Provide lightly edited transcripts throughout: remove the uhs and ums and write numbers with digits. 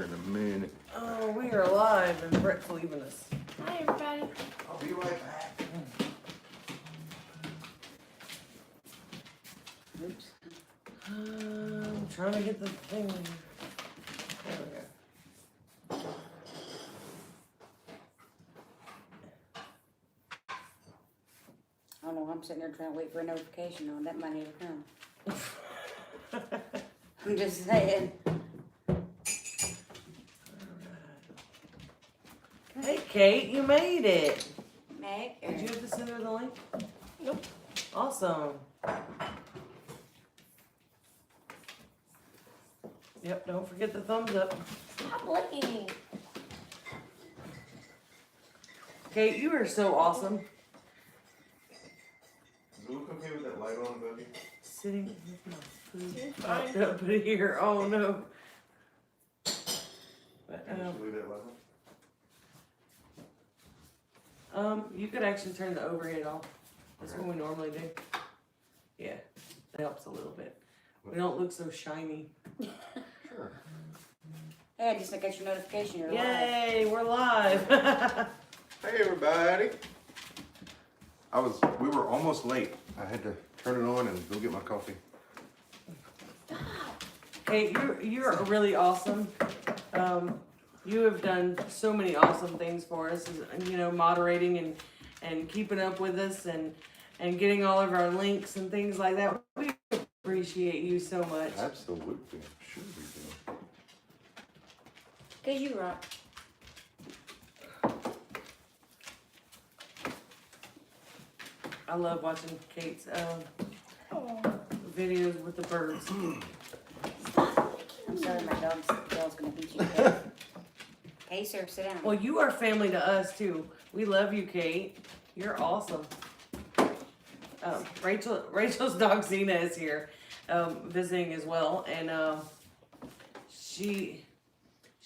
in a minute. Oh, we are live and Brett's leaving us. Hi, everybody. I'll be right back. Oops. I'm trying to get the thing. There we go. I don't know, I'm sitting there trying to wait for a notification on that might never come. I'm just saying. Hey, Kate, you made it. Meg, Did you have to send her the link? Nope. Awesome. Yep, don't forget the thumbs up. Stop looking. Kate, you are so awesome. Does it look okay with that light on, buddy? Sitting with my food Seems propped fine. up in here. Oh no. But, Can you leave that light you could actually turn the overhead off. That's what we normally do. Yeah, it helps a little bit. We don't look so shiny. on? Sure. hey, I just got your notification. You're live. Yay, we're live. Hey, everybody. We were almost late. I had to turn it on and go get my coffee. Kate, you're really awesome. You have done so many awesome things for us, you know, moderating and keeping up with us and getting all of our links and things like that. We appreciate you so much. Absolutely. I'm sure we do. 'Cause you rock. I love watching Kate's Oh. videos with the birds. I'm sorry, my dog's gonna beat you to death. Hey, sir, sit down. Well, you are family to us too. We love you, Kate. You're awesome. Rachel's dog Zena is here, visiting as well, and she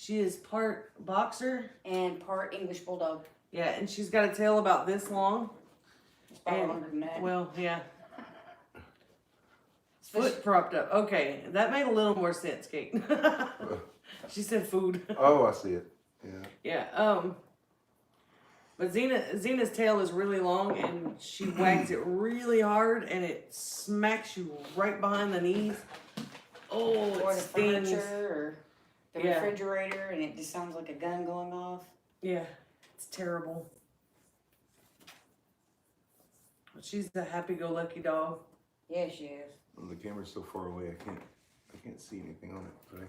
is part boxer. And part English Bulldog. Yeah, and she's got a tail about this long. It's probably And- longer than that. Well, yeah. Foot propped up. Okay, that made a little more sense, Kate. She said food. Oh, I see it. Yeah. Yeah. But Zena's tail is really long, and she wags it really hard, and it smacks you right behind the knees. Oh, Or it the stings. furniture or the Yeah. refrigerator, and it just sounds like a gun going off. Yeah, it's terrible. But she's a happy-go-lucky dog. Yeah, she is. Well, the camera's so far away, I can't see anything on it today.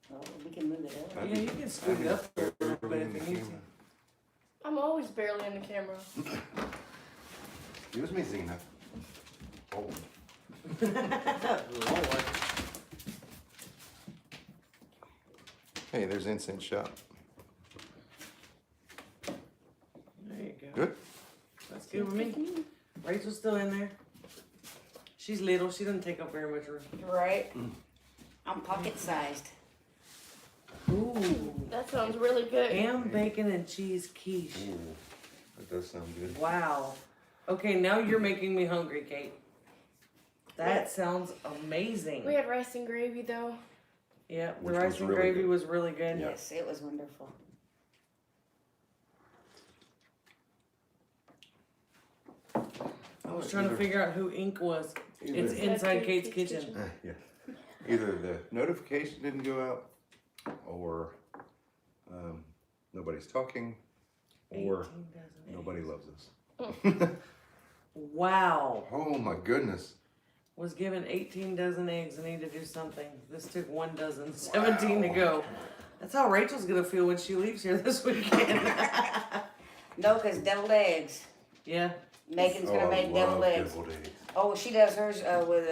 Well, we can move it up. Yeah, you can scoot it up there a little bit if you need to. I'm always barely in the camera. Excuse me, Zena. Oh. Lord. Hey, there's incense shop. There you go. Good? That's good with me. Rachel's still in there. She's little. She doesn't take up very much room. Right? I'm pocket sized. Ooh. That sounds really good. Ham, bacon, and cheese quiche. Ooh, that does sound good. Wow. Okay, now you're making me hungry, Kate. That sounds amazing. We had rice and gravy though. Yeah, the Which rice was and really gravy good. was really good. Yeah. Yes, it was wonderful. I was trying to figure out who Ink was. Either- It's inside Kate's kitchen. Yeah. Either the notification didn't go out, or nobody's talking, or 18 dozen nobody eggs. loves us. Wow. Oh my goodness. Was given 18 dozen eggs and need to do something. This took 1 dozen, 17 to go. That's how Rachel's gonna feel when she leaves here this weekend. No, because deviled eggs. Yeah. Megan's Oh, gonna I make love deviled eggs. deviled eggs. Oh, she does hers with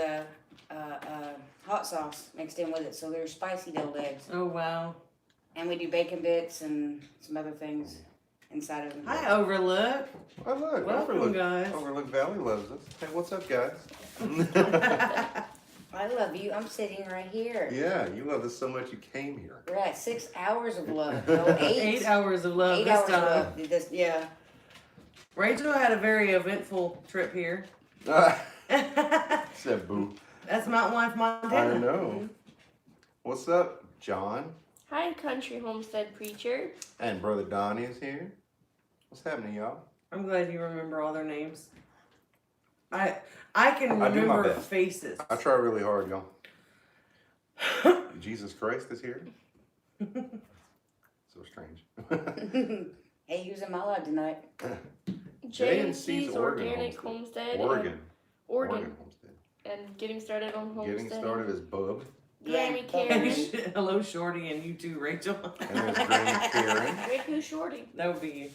hot sauce mixed in with it, so they're spicy deviled eggs. Oh wow. And we do bacon bits and some other things inside of them. Hi, Overlook. Oh look, Welcome, guys. Overlook Valley loves us. Hey, what's up, guys? I love you. I'm sitting right here. Yeah, you love us so much you came here. We're at 6 hours of love. No, 8. 8 hours of love 8 this hours time. of love. This, yeah. Rachel had a very eventful trip here. Said boo. That's Mountain Life, Montana. I know. What's up? John, Hi, Country Homestead Preacher. and Brother Donnie is here. What's happening, y'all? I'm glad you remember all their names. I can I do my remember best. faces. I try really hard, y'all. Jesus Christ is here. So strange. Hey, who's in my life tonight? J&C's Organic Homestead. Oregon. Oregon. Homestead. And getting started on homestead. Getting started is Bub. Granny Yeah. Karen. Hello, Shorty, and you too, Rachel. And there's Granny Karen. Wait, who's Shorty? That would be you.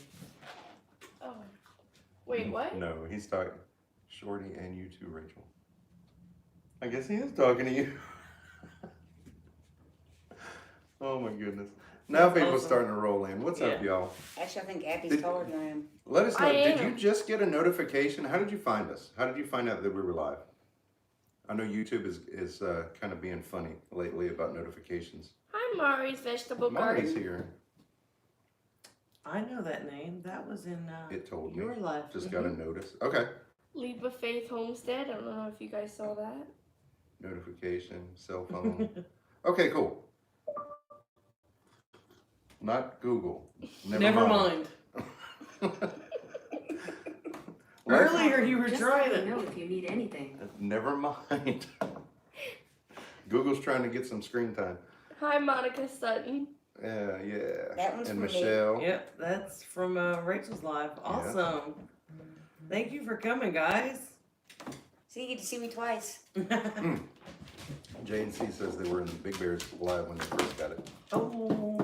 Oh. Wait, what? No, he's talking Shorty and you too, Rachel. I guess he is talking to you. Oh my goodness. Now That's people awesome. starting to roll in. What's up, Yeah. y'all? Actually, I think Abby's Did- taller than I am. Let us know. I Did am. you just get a notification? How did you find us? How did you find out that we were live? I know YouTube is kind of being funny lately about notifications. Hi, Mari's Vegetable Mari's Garden. here. I know that name. That was in It told me. your life. Just got a notice. Okay. Leap of Faith Homestead. I don't know if you guys saw that. Notification, cell phone. Okay, cool. Not Google. Never mind. Earlier you were Just trying let me it. know if you need anything. Never mind. Google's trying to get some screen time. Hi, Monica Sutton. Yeah. That one's And for me. Michelle. Yep, that's from Rachel's live. Awesome. Thank you for coming, guys. So you get to see me twice. J&C says they were in the Big Bears live when they first got it. Oh.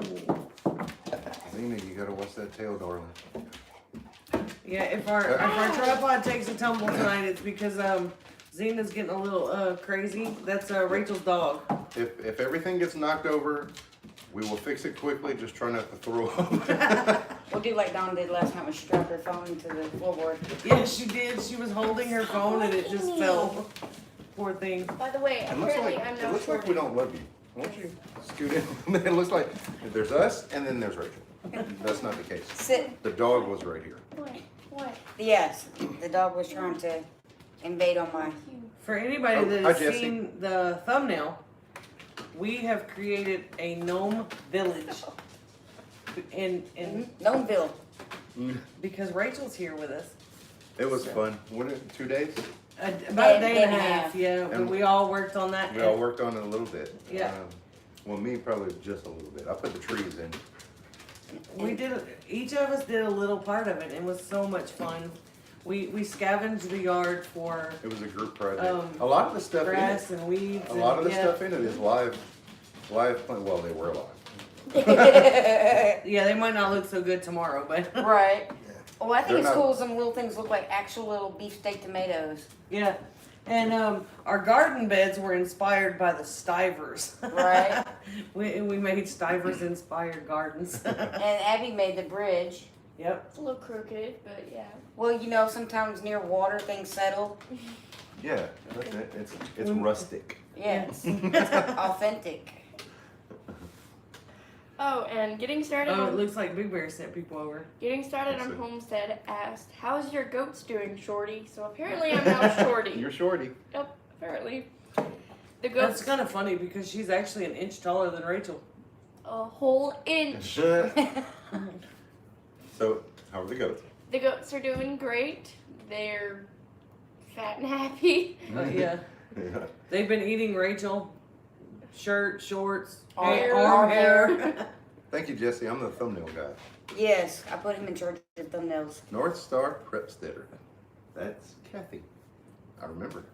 Zena, you gotta watch that tail, darling. Yeah, if our tripod takes a tumble tonight, it's because Zena's getting a little crazy. That's Rachel's dog. If everything gets knocked over, we will fix it quickly. Just try not to throw up. We'll do like Dawn did last time when she dropped her phone into the floorboard. Yeah, she did. She was holding her phone and it just fell. Poor thing. By the way, It looks apparently like I'm it now looks like we Shorty. don't love you. Won't you scoot in? It looks like there's us and then there's Rachel. That's not the case. Sit. The dog was right here. What? Yes, the dog was trying to invade on my. For anybody Oh, that hi, has Jesse. seen the thumbnail, we have created a gnome village. In Gnomeville. because Rachel's here with us. It was fun. What? 2 days? About a day and a half, yeah. And we all worked on that. We all worked on it a little bit. Yeah. Well, me probably just a little bit. I put the trees in. We did. Each of us did a little part of it. It was so much fun. We scavenged the yard for It was a group project. Um, A lot of the stuff in it. grass and weeds. A lot of the yeah. stuff in it is live plant. Well, they were live. Yeah, they might not look so good tomorrow, but Right. Well, I think They're it's not- cool. Some little things look like actual little beefsteak tomatoes. yeah. And our garden beds were inspired by the Stivers. Right. we made Stivers inspired gardens. And Abby made the bridge. Yep. It's a little crooked, but yeah. Well, you know, sometimes near water things settle. Yeah, it's rustic. Yes. It's authentic. Oh, and getting started Oh, it on looks like Big Bear sent people over. getting started Let's on see. Homestead asked, "How's your goats doing, Shorty?" So apparently I'm now Shorty. You're shorty. Yep, apparently. The That's goats kind of funny because she's actually an inch taller than Rachel. a whole inch. So, how are the goats? The goats are doing great. They're fat and happy. Yeah. Yeah. They've been eating Rachel. Shirt, shorts, Hair. arm hair. Thank you, Jesse. I'm the thumbnail guy. Yes, I put him in charge of thumbnails. North Star Prepstetter. That's Kathy. I remember.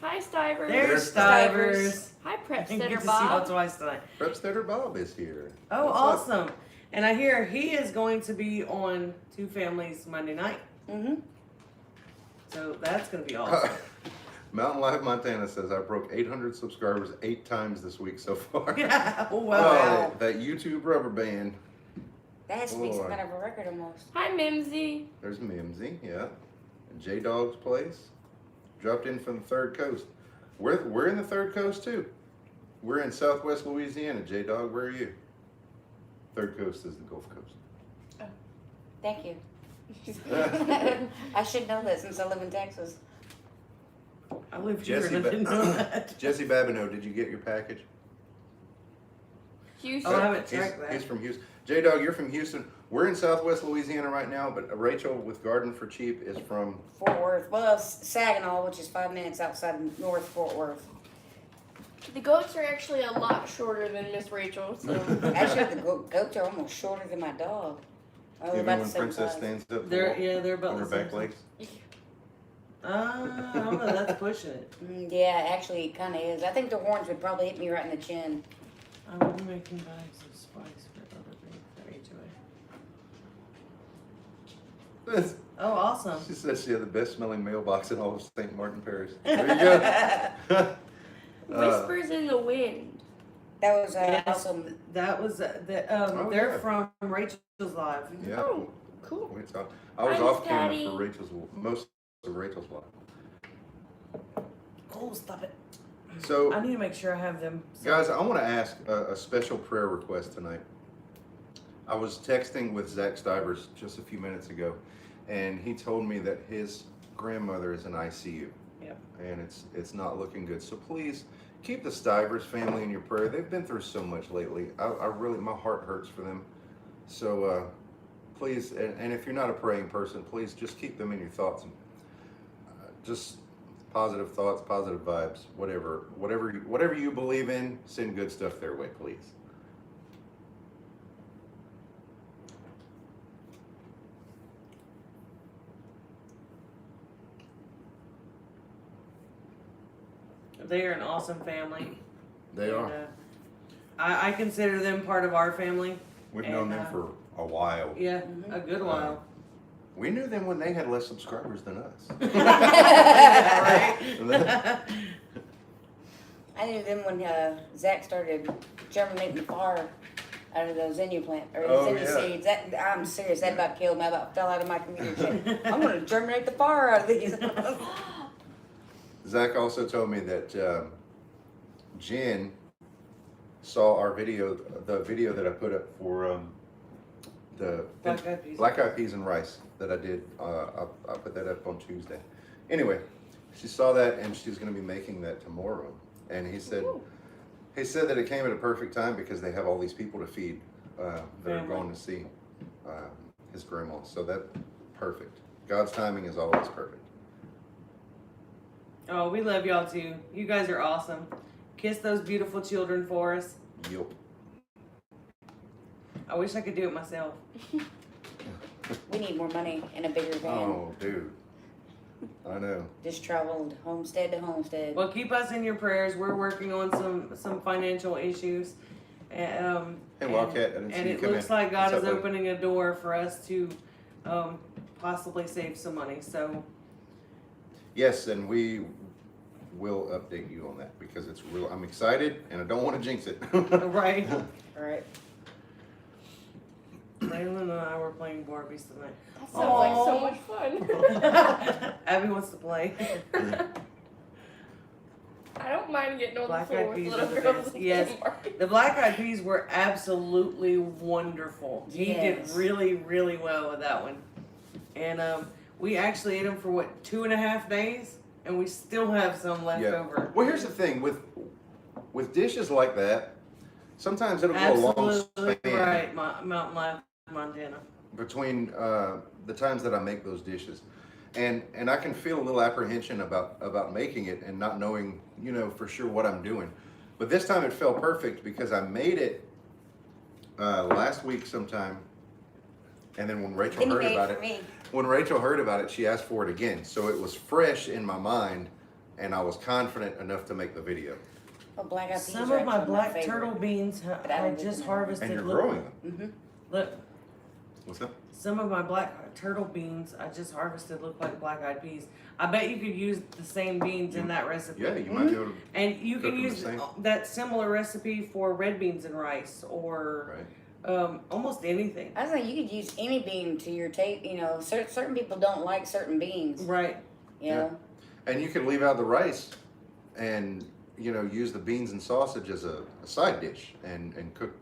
Hi, Stivers. There's Stivers. Stivers. Hi, I get to Prepstetter see y'all Bob. twice tonight. Prepstetter Bob is here. Oh, What's up? awesome. And I hear he is going to be on Two Families Monday night. Mm-hmm. So that's going to be awesome. Mountain Life Montana says I broke 800 subscribers 8 times this week so far. Yeah. Oh, Oh, wow. that YouTube rubber band. That has to be some Boy. kind of a record almost. Hi, Mimsy. There's Mimsy, yeah. And J Dog's place. Dropped in from the Third Coast. We're in the Third Coast too. We're in Southwest Louisiana. J Dog, where are you? Third Coast is the Gulf Coast. Thank you. I should know that since I live in Texas. I lived here Jesse and I didn't know that. Jesse Babineau, did you get your package? Houston. Oh, I haven't He's, checked that. he's from Houston. J-Dog, you're from Houston. We're in Southwest Louisiana right now, but Rachel with Garden for Cheap is from. Fort Worth. Well, Saginaw, which is 5 minutes outside of North Fort Worth. The goats are actually a lot shorter than Miss Rachel, so. Actually, the goats are almost shorter than my dog. Oh, they're Even about when the same Princess size. stands up They're about on her the same back legs. I don't know. That's pushing it. Yeah, actually, it kind of is. I think the horns would probably hit me right in the chin. I'm making bags of spice for other things for HOA. Oh, awesome. She said she had the best smelling mailbox in all of St. Martin Parish. There you go. Whispers in the wind. That was Yes. awesome. That was they're yeah. from Rachel's Live. Yeah. Oh, cool. We talked. I was Hi, off Miss camera Patty. for most of Rachel's life. Oh, stop it. So, I need to make sure I have them. guys, I want to ask a special prayer request tonight. I was texting with Zach Stivers just a few minutes ago, and he told me that his grandmother is in ICU. Yep. And it's not looking good. So please keep the Stivers family in your prayer. They've been through so much lately. I really, my heart hurts for them. So please, and if you're not a praying person, please just keep them in your thoughts. And just positive thoughts, positive vibes, whatever you believe in, send good stuff their way, please. They are an awesome family. They And, are. I consider them part of our family. We've known them for a while. Yeah, a good while. We knew them when they had less subscribers than us. Right? I knew them when Zach started germinating the fire out of those zinnia plant or Oh, zinnia yeah. seeds. I'm serious. That about killed me. I about fell out of my computer chair. I'm going to germinate the fire out of these. Zach also told me that Jen saw our video, the video that I put up for the Black Eyed Peas. Black Eyed Peas and Rice that I did. I put that up on Tuesday. Anyway, she saw that and she's going to be making that tomorrow. And he said that it came at a perfect time because they have all these people to feed that are Family. going to see his grandma. So that perfect. God's timing is always perfect. Oh, we love y'all too. You guys are awesome. Kiss those beautiful children for us. Yup. I wish I could do it myself. We need more money and a bigger van. Oh, dude. I know. Just traveled homestead to homestead. Well, keep us in your prayers. We're working on some financial issues. Hey, Wildcat, I didn't see And you it come looks in. like God What's is up, buddy? opening a door for us to possibly save some money. So, Yes, and we will update you on that because it's real. I'm excited and I don't want to jinx it. right. All right. Raylan and I were playing Barbies tonight. That sounds like so much fun. Abby wants to play. I don't mind getting on Black the floor Eyed with Peas little are the girls. best. and Yes. Marty. The Black Eyed Peas were absolutely wonderful. He did Yes. really, really well with that one. And we actually ate them for what, 2.5 days? And we still have some left over. Well, here's the thing with dishes like that. Sometimes it'll go a long Absolutely span right, Mountain Life, Montana. between the times that I make those dishes, and I can feel a little apprehension about making it and not knowing, for sure what I'm doing. But this time it felt perfect because I made it last week sometime, and then when Rachel Then you heard made about for it, me. she asked for it again. So it was fresh in my mind, and I was confident enough to make the video. Well, black eyed peas Some are of my actually black favorite. turtle beans But I I don't just know. harvested. And you're look, growing them. Mm-hmm. Look, What's that? some of my black turtle beans I just harvested look like black eyed peas. I bet you could use the same beans in that recipe. Yeah, you might be able to. And you Cook can them the use same. that similar recipe for red beans and rice or Right. almost anything. I was like, you could use any bean to your taste. Certain people don't like certain beans. Right. You know? And you could leave out the rice and, use the beans and sausage as a side dish and cook,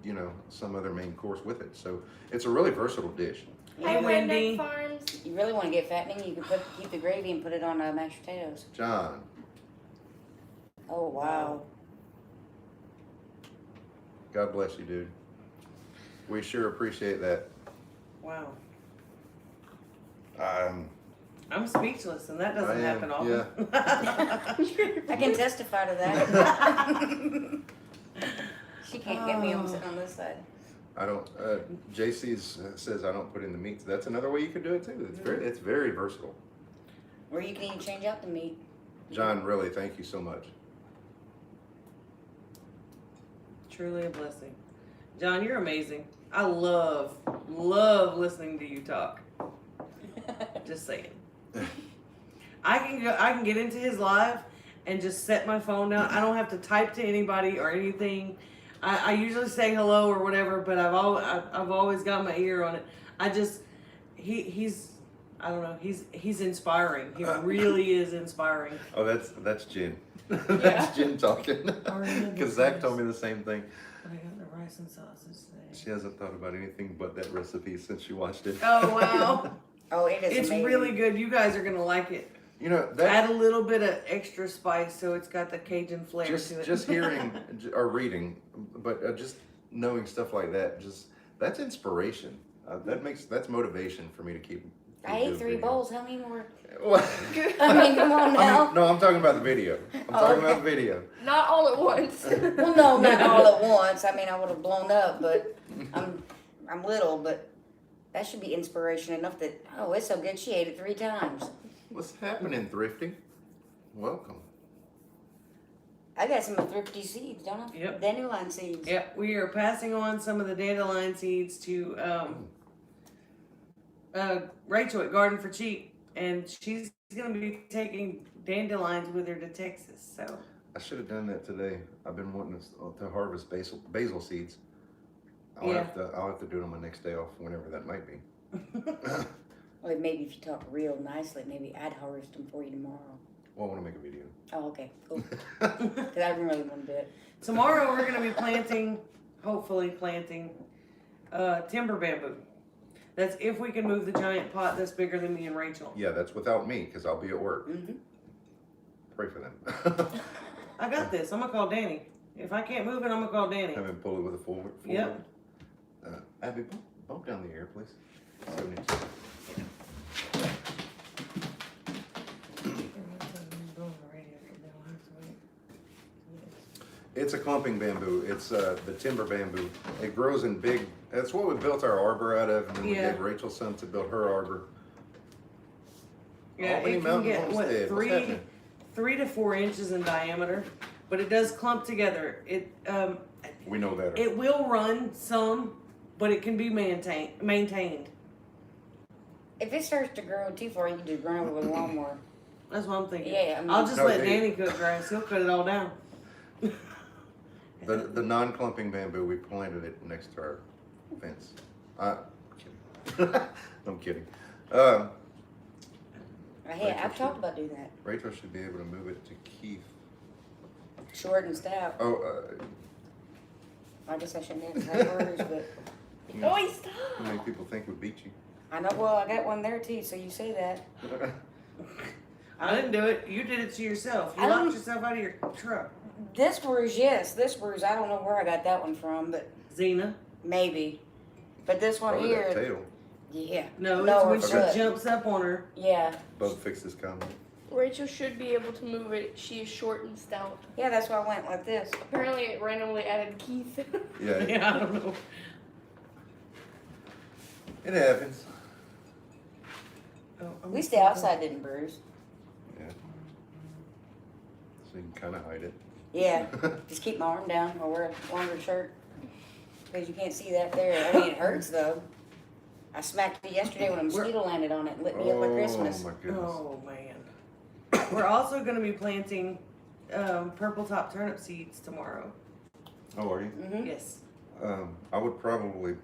some other main course with it. So it's a really versatile dish. Hey, Hi, Wendy. Redneck Farms. You really want to get fattening, you can keep the gravy and put it on mashed potatoes. John, Oh, wow. God bless you, dude. We sure appreciate that. Wow. I'm speechless, and that doesn't I am, happen often. I can testify to that. She can't get me. I'm sitting on this side. I don't. JC's says I don't put in the meat. That's another way you could do it too. It's very versatile. Or you can even change out the meat. John, really, thank you so much. Truly a blessing. John, you're amazing. I love listening to you talk. Just saying. I can get into his live and just set my phone down. I don't have to type to anybody or anything. I usually say hello or whatever, but I've always got my ear on it. He's I don't know. He's inspiring. He really is inspiring. Oh, that's Jen. That's Jen talking. Already Because Zach told me the same thing. I got the rice and sausage today. She hasn't thought about anything but that recipe since she watched it. Oh wow! Oh, it is It's amazing. really good. You guys are gonna like it. You know, that, Add a little bit of extra spice so it's got the Cajun flair to it. just hearing or reading, but just knowing stuff like that, that's inspiration. That's motivation for me to keep. I ate 3 bowls. How many more? What? I mean, come on now. No, I'm talking about the video. I'm talking about the video. Not all at once. Well, no, not all at once. I mean, I would have blown up, but I'm little, but that should be inspiration enough that, oh, it's so good she ate it 3 times. What's happening, Thrifty? Welcome. I got some thrifty seeds, don't I? Yep. Dandelion seeds. Yep, we are passing on some of the dandelion seeds to Rachel at Garden for Cheap, and she's gonna be taking dandelions with her to Texas. So I should have done that today. I've been wanting to harvest basil seeds. I'll Yeah. have to do it on my next day off, whenever that might be. Well, maybe if you talk real nicely, maybe I'd harvest them for you tomorrow. Well, I want to make a video. Oh, okay, cool. Because I really want to do it. tomorrow we're gonna be hopefully planting timber bamboo. That's if we can move the giant pot that's bigger than me and Rachel. Yeah, that's without me, because I'll be at work. Mm-hmm. Pray for them. I got this. I'm gonna call Danny. If I can't move it, I'm gonna call Danny. Have him pull it with a full Yep. Abby, bump down the air, please. 72. It's a clumping bamboo. It's the timber bamboo. It grows in big. That's what we built our arbor out of, and then we Yeah. gave Rachel some to build her arbor. Yeah, Albany it can Mountain get what, Homestead. What's happening? 3 to 4 inches in diameter, but it does clump together. We know better. It will run some, but it can be maintained. If it starts to grow too far, you can just run over with a lawnmower. That's what I'm thinking. Yeah, I mean- I'll just No, let they- Danny cut grass. He'll cut it all down. The non-clumping bamboo, we planted it next to our fence. I'm kidding. I'm kidding. Hey, I've talked about doing that. Rachel should be able to move it to Keith. Short and stout. Oh, I guess I shouldn't have words, but Oh, how stop. many people think we beat you? I know. Well, I got one there too. So you say that. I didn't do it. You did it to yourself. You I locked don't- yourself out of your truck. This bruise, yes. This bruise, I don't know where I got that one from, but Xena. maybe. But this one Probably that here, tail. yeah. No, Lower it's when foot. she jumps up on her. Yeah, Bub fixed this comment. Rachel should be able to move it. She is short and stout. yeah. That's why I went like this. Apparently, it randomly added Keith. Yeah, Yeah, I don't know. it happens. Oh, At least the outside didn't bruise. Yeah. So you can kind of hide it. Yeah, just keep my arm down or wear a longer shirt because you can't see that there. I mean, it hurts though. I smacked it yesterday when a mosquito landed on it and lit me up like Christmas. Oh my goodness. Oh man. We're also going to be planting purple top turnip seeds tomorrow. Oh, are you? Mm-hmm. Yes. I would probably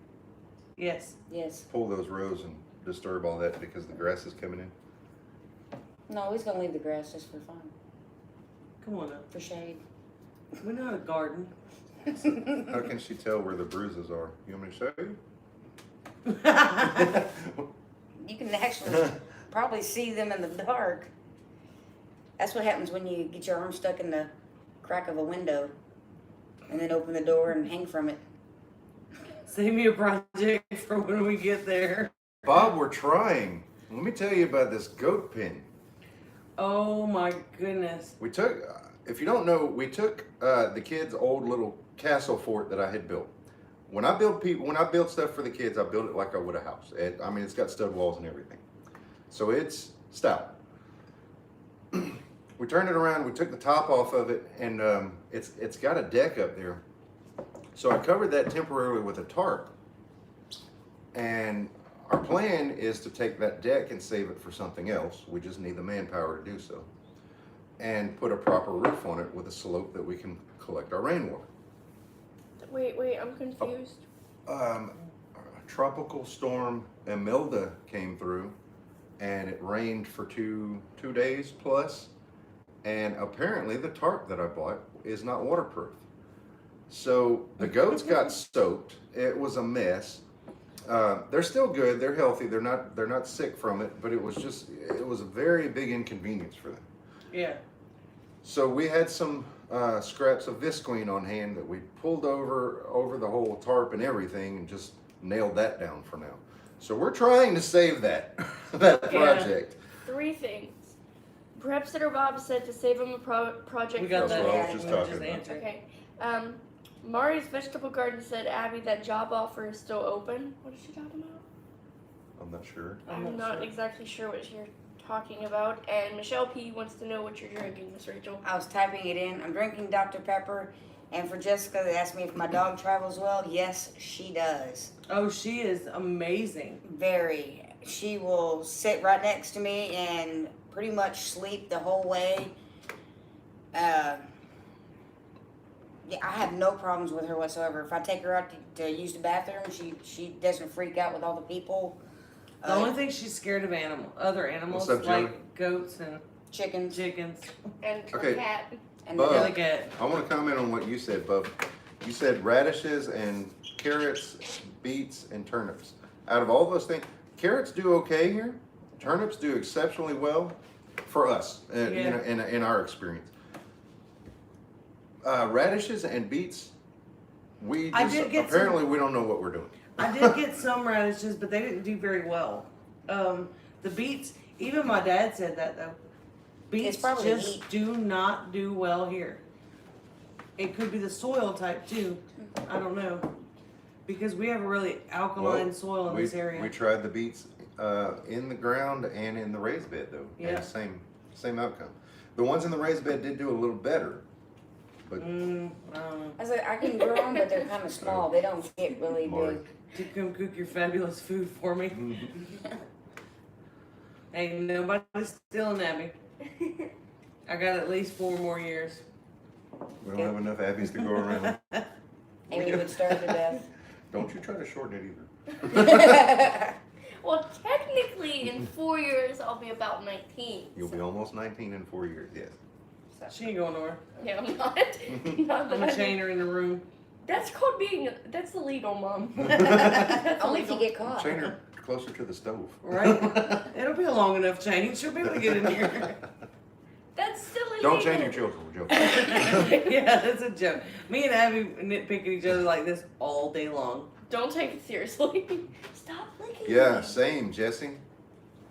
Yes. Yes. pull those rows and disturb all that because the grass is coming in. No, he's gonna leave the grass just for fun, Come on up. for shade. We're not a garden. How can she tell where the bruises are? You want me to show you? You can actually probably see them in the dark. That's what happens when you get your arm stuck in the crack of a window and then open the door and hang from it. Save me a project for when we get there. Bob, we're trying. Let me tell you about this goat pen. Oh my goodness. We took, if you don't know, we took the kids' old little castle fort that I had built. When I build stuff for the kids, I build it like I would a house. I mean, it's got stud walls and everything. So it's stout. We turned it around, we took the top off of it, and it's got a deck up there. So I covered that temporarily with a tarp. And our plan is to take that deck and save it for something else. We just need the manpower to do so. And put a proper roof on it with a slope that we can collect our rainwater. Wait, I'm confused. A tropical storm Imelda came through, and it rained for two days plus. And apparently the tarp that I bought is not waterproof. So the goats got soaked. It was a mess. They're still good. They're healthy. They're not sick from it. But it was a very big inconvenience for them. Yeah. So we had some scraps of visqueen on hand that we pulled over the whole tarp and everything, and just nailed that down for now. So we're trying to save that project. 3 things. Prep Sitter Bob said to save him a project. We got That's that. what I was just We talking about. answered. Okay. Mari's Vegetable Garden said, Abby, that job offer is still open. What is she talking about? I'm not sure. I'm not sure. exactly sure what you're talking about. And Michelle P wants to know what you're drinking, Miss Rachel. I was typing it in. I'm drinking Dr. Pepper. And for Jessica, they asked me if my dog travels well. Yes, she does. Oh, she is amazing. Very. She will sit right next to me and pretty much sleep the whole way. Yeah, I have no problems with her whatsoever. If I take her out to use the bathroom, she doesn't freak out with all the people. The only thing she's scared of other animals, What's up, Joey? like goats and Chickens chickens. And Okay. a cat. and Bug. Yeah, the the cat. I want to comment on what you said, Bub. You said radishes and carrots, beets, and turnips. Out of all those things, carrots do okay here. Turnips do exceptionally well for us, you know, in our experience. Radishes and beets, we I just, did get apparently we don't know what we're doing. I did get some radishes, but they didn't do very well. The beets, even my dad said that though. Beets probably just heat. do not do well here. It could be the soil type too. I don't know. Because we have a really alkaline soil in this area. We tried the beets in the ground and in the raised bed though. Yeah. And same outcome. The ones in the raised bed did do a little better. But I don't know. I was like, I can grow them, but they're kind of small. They don't get really Mark. big. To come cook your fabulous food for me. Ain't nobody's stealing Abby. I got at least 4 more years. we don't have enough Abbeys to go around. Amy would starve to death. Don't you try to shorten it either. Well, technically, in 4 years, I'll be about 19. You'll be almost 19 in 4 years, yes. She ain't going nowhere. Yeah, I'm not. Not I'm that gonna chain her in the room. That's called that's illegal, Mom. Only if you get caught. Chain her closer to the stove. Right? It'll be a long enough chain. She'll be able to get in here. That's still illegal. Don't chain your children, we're joking. Yeah, that's a joke. Me and Abby nitpick at each other like this all day long. Don't take it seriously. Stop licking Yeah, me. same, Jesse.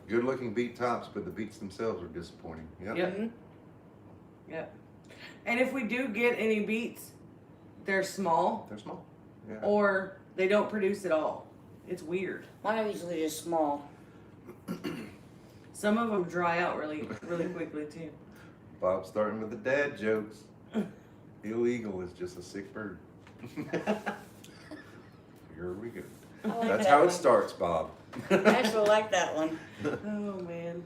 Good looking beet tops, but the beets themselves are disappointing. Yep. Yep. Yep. And if we do get any beets, they're small They're small. Yeah. or they don't produce at all. It's weird. Mine are usually just small. Some of them dry out really, really quickly too. Bob's starting with the dad jokes. Illegal is just a sick bird. Here we go. I like That's that how one. it starts, Bob. I actually like that one. Oh man.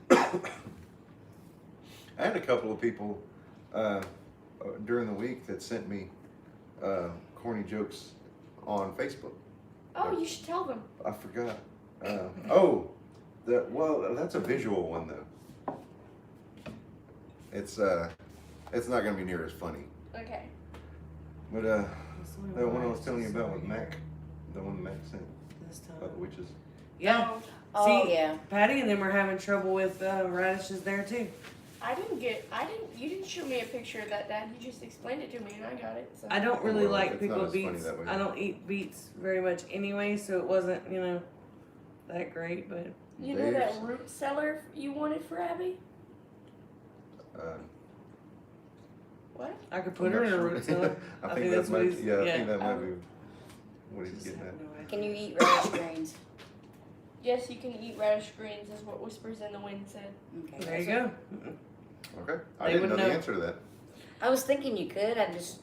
I had a couple of people during the week that sent me corny jokes on Facebook. Oh, you should tell them. I forgot. That's a visual one though. It's not gonna be near as funny. Okay. But that one I was telling you about with Mac, the one Mac sent This time. about the witches. Yeah. Oh See, yeah. Patty and them are having trouble with radishes there too. You didn't show me a picture of that, Dad. You just explained it to me and I got it. So. I don't really Well, like it's not pickled as funny beets. that way. I don't eat beets very much anyway, so it wasn't, that great, but You know that Dave's- root cellar you wanted for Abby? What? I could put I'm her not in a sure. root cellar. I think that what might. he's- Yeah, I think that might Oh. be what he's getting at. Can you eat radish greens? Yes, you can eat radish greens, is what Whispers in the Wind said. Okay. There you go. Okay, I They didn't know would the know. answer to that. I was thinking you could. I just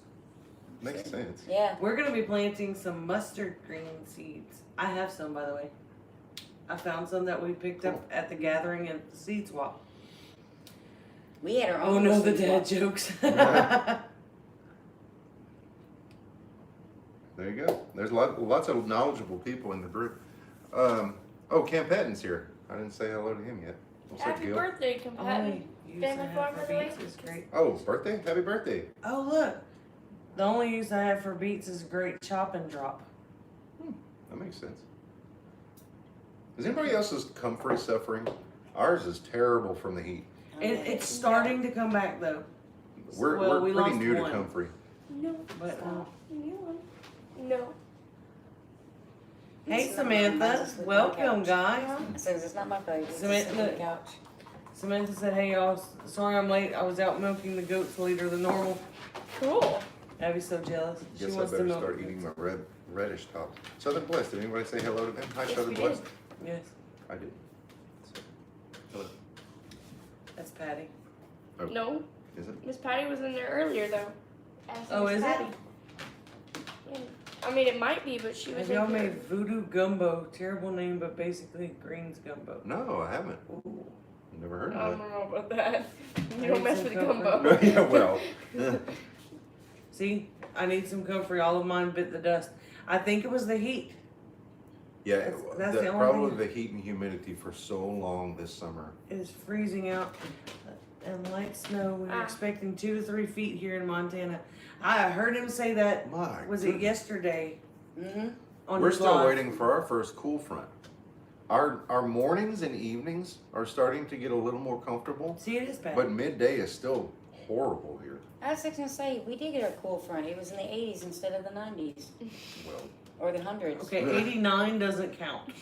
Makes sense. yeah. We're gonna be planting some mustard green seeds. I have some, by the way. I found some that we picked up at the gathering at the seed swap. We had our Oh own. no, the seed dad swap. jokes. There you go. There's lots of knowledgeable people in the group. Cam Patton's here. I didn't say hello to him yet. What's up, Happy Gil? birthday, All companion. use Family I have farm, for by the way? beets is great. Oh, birthday! Happy birthday! Oh look, the only use I have for beets is great chop and drop. That makes sense. Is anybody else's comfrey suffering? Ours is terrible from the heat. It's starting to come back though. We're we pretty lost new one. to comfrey. No. But No. hey Samantha, welcome guys. It says it's not my place. It's Samantha- on the couch. Samantha said, "Hey y'all, sorry I'm late. I was out milking the goats later than normal." Cool. Abby's so jealous. She Guess I wants to better milk. start eating my reddish top. Southern Bliss. Did anybody say hello to them? Hi, Yes, Southern we Bliss. did. Yes, I did. So, hello. that's Patty. No. Is it? Miss Patty was in there earlier though. Asking Oh, Miss is it? Patty. Yeah. I mean, it might be, but she was Have in y'all here. made voodoo gumbo? Terrible name, but basically greens gumbo. No, I haven't. Ooh. Never heard I of don't know about that. You I don't need mess some with the comfort. gumbo. that. Yeah, well. See, I need some comfrey. All of mine bit the dust. I think it was the heat. Yeah, That's the the only problem thing. with the heat and humidity for so long this summer. It is freezing out and light snow. We're Ah. expecting 2 to 3 feet here in Montana. I heard him say that. My Was it yesterday? Mm-hmm. On We're his still live. waiting for our first cool front. Our mornings and evenings are starting to get a little more comfortable, See, it is bad. but midday is still horrible here. I was just gonna say we did get our cool front. It was in the 80s instead of the 90s Well, or the 100s. Okay, 89 doesn't count.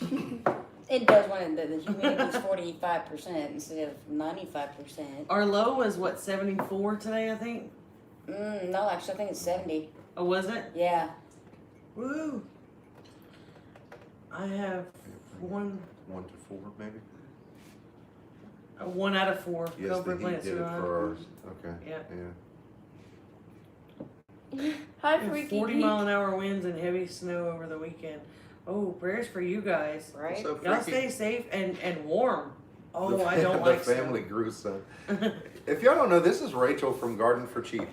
It does when the humidity's 45% instead of 95%. Our low was what, 74 today, I think? No, actually I think it's 70. Oh, was it? Yeah. Woo! I have one 1 to 4 maybe. 1 out of 4 Yes, the comfort heat plants. did it so I- for ours. Okay. Yeah. Hi, We had Freaky 40 Pete. mile an hour winds and heavy snow over the weekend. Oh, prayers for you guys. Right? What's up, Y'all Freaky? stay safe and warm. Oh, The- I don't the like family grew son. If y'all don't know, this is Rachel from Garden for Cheap.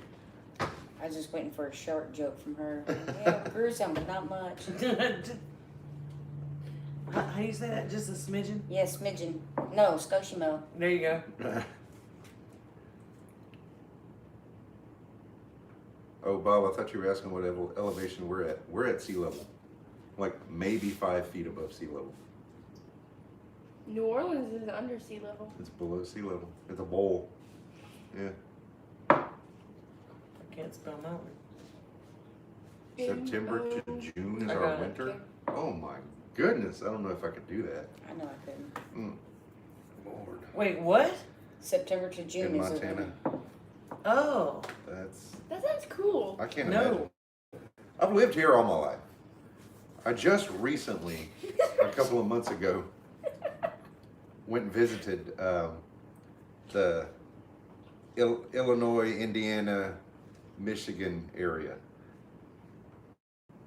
I was just waiting for a short joke from her. Yeah, gruesome, but not much. snow. How do you say that? Just a smidgen? Yeah, smidgen. No, Scotiamo. There you go. Oh, Bob, I thought you were asking what elevation we're at. We're at sea level, like maybe 5 feet above sea level. New Orleans is under sea level. It's below sea level. It's a bowl. Yeah. I can't spell mountain. September to June is I our got it. winter. Oh my goodness, I don't know if I could do that. I know I couldn't. Lord. Wait, what? September to June In is Montana, Oh, that's, That sounds cool. I can't No. imagine. I've lived here all my life. I just recently, a couple of months ago, went and visited the Illinois, Indiana, Michigan area.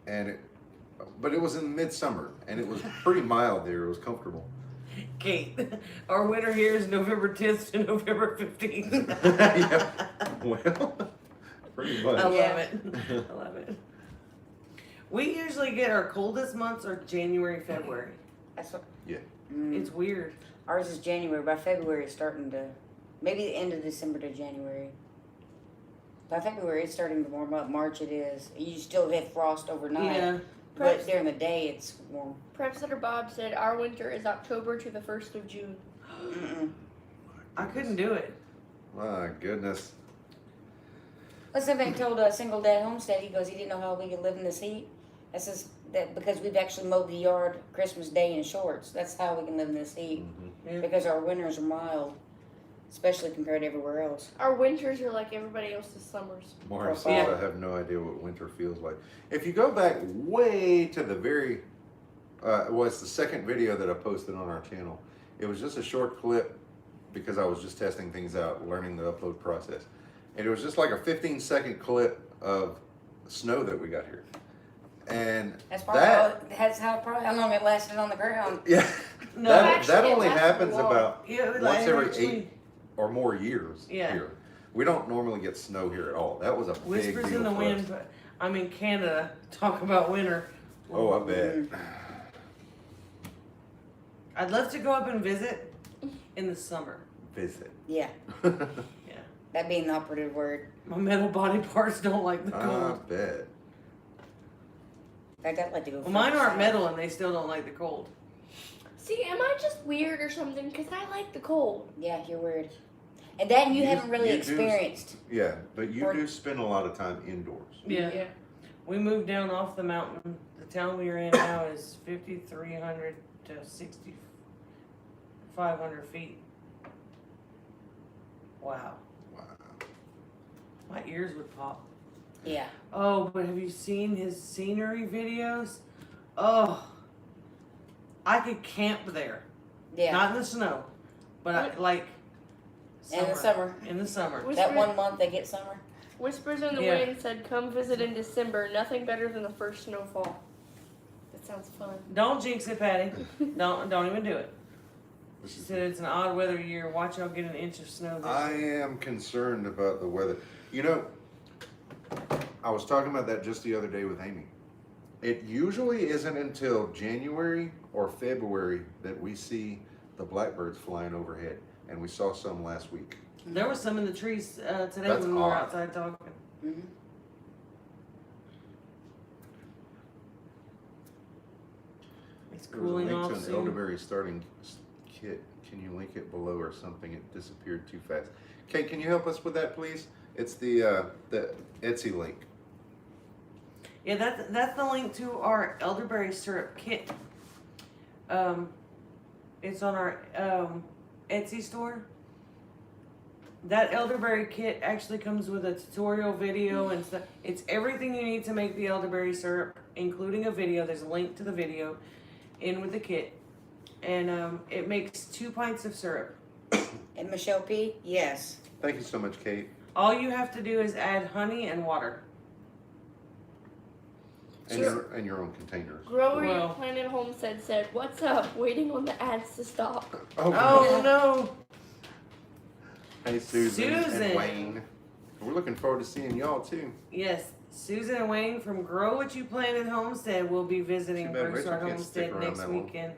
And but it was in midsummer and it was pretty mild there. It was comfortable. Kate. Our winter here is November 10th to November 15th. Yeah. Well, pretty much. I love Yeah. it. I love it. We usually get our coldest months are January, February. That's what. Yeah. It's weird. Ours is January. By February, it's starting to. Maybe the end of December to January. By February, it's starting to warm up. March, it is. You still get frost overnight. Yeah. But during the day, it's warm. Prep Setter Bob said our winter is October to the 1st of June. Mm-mm. I couldn't do it. My goodness. Well, somebody told a single dad homestead, he goes, he didn't know how we could live in this heat. That's just that because we've actually mowed the yard Christmas Day in shorts. That's how we can live in this heat. Yeah. Because our winters are mild, especially compared to everywhere else. Our winters are like everybody else's summers. Morris Yeah. says I have no idea what winter feels like. If you go back way to the very, it's the second video that I posted on our channel. It was just a short clip because I was just testing things out, learning the upload process. And it was just like a 15-second clip of snow that we got here. And That's probably how long it lasted on the ground. yeah, No, that actually, it only lasted happens long. about Yeah, like, once every actually- 8 or more years Yeah. here. We don't normally get snow here at all. That was a big Whispers deal in the for wind, us. but I'm in Canada. Talk about winter. Oh, I bet. I'd love to go up and visit in the summer. Visit. Yeah, Yeah. that being the operative word. My metal body parts don't like the I cold. bet. In fact, I'd like to go. Well, mine further aren't south. metal and they still don't like the cold. See, am I just weird or something? Because I like the cold. Yeah, you're weird. And that you haven't really you do- experienced. Yeah, but you Or- do spend a lot of time indoors. Yeah. We moved down off the mountain. The town we are in now is 5,300 to 6,500 feet. Wow. Wow. My ears would pop. Yeah. Oh, but have you seen his scenery videos? Oh, I could camp there. Yeah. Not in the snow, but I, like In the summer. In the summer. That 1 month they get summer. Whispers in the Yeah. Wind said, come visit in December. Nothing better than the first snowfall. That sounds fun. Don't jinx it, Patty. don't even do it. She said it's an odd weather year. Watch y'all get an inch of snow this I year. am concerned about the weather. You know, I was talking about that just the other day with Amy. It usually isn't until January or February that we see the blackbirds flying overhead, and we saw some last week. There was some in the trees today That's when we were odd. outside talking. Mm-hmm. It's There was a cooling link off to an soon. elderberry starting kit. Can you link it below or something? It disappeared too fast. Kate, can you help us with that, please? It's the Etsy link. Yeah, that's the link to our elderberry syrup kit. It's on our Etsy store. That elderberry kit actually comes with a tutorial video and stuff. It's everything you need to make the elderberry syrup, including a video. There's a link to the video in with the kit. And it makes 2 pints of syrup. And Michelle P. Yes. Thank you so much, Kate. All you have to do is add honey and water. And your own containers. Grower Well- Your Planet Homestead said, what's up? Waiting on the ads to stop. Oh no! Hey, Susan, Susan. and Wayne. We're looking forward to seeing y'all too. Yes, Susan and Wayne from Grow What You Planted Homestead will be visiting Too bad Rachel Broussard can't stick Homestead around next that long. weekend.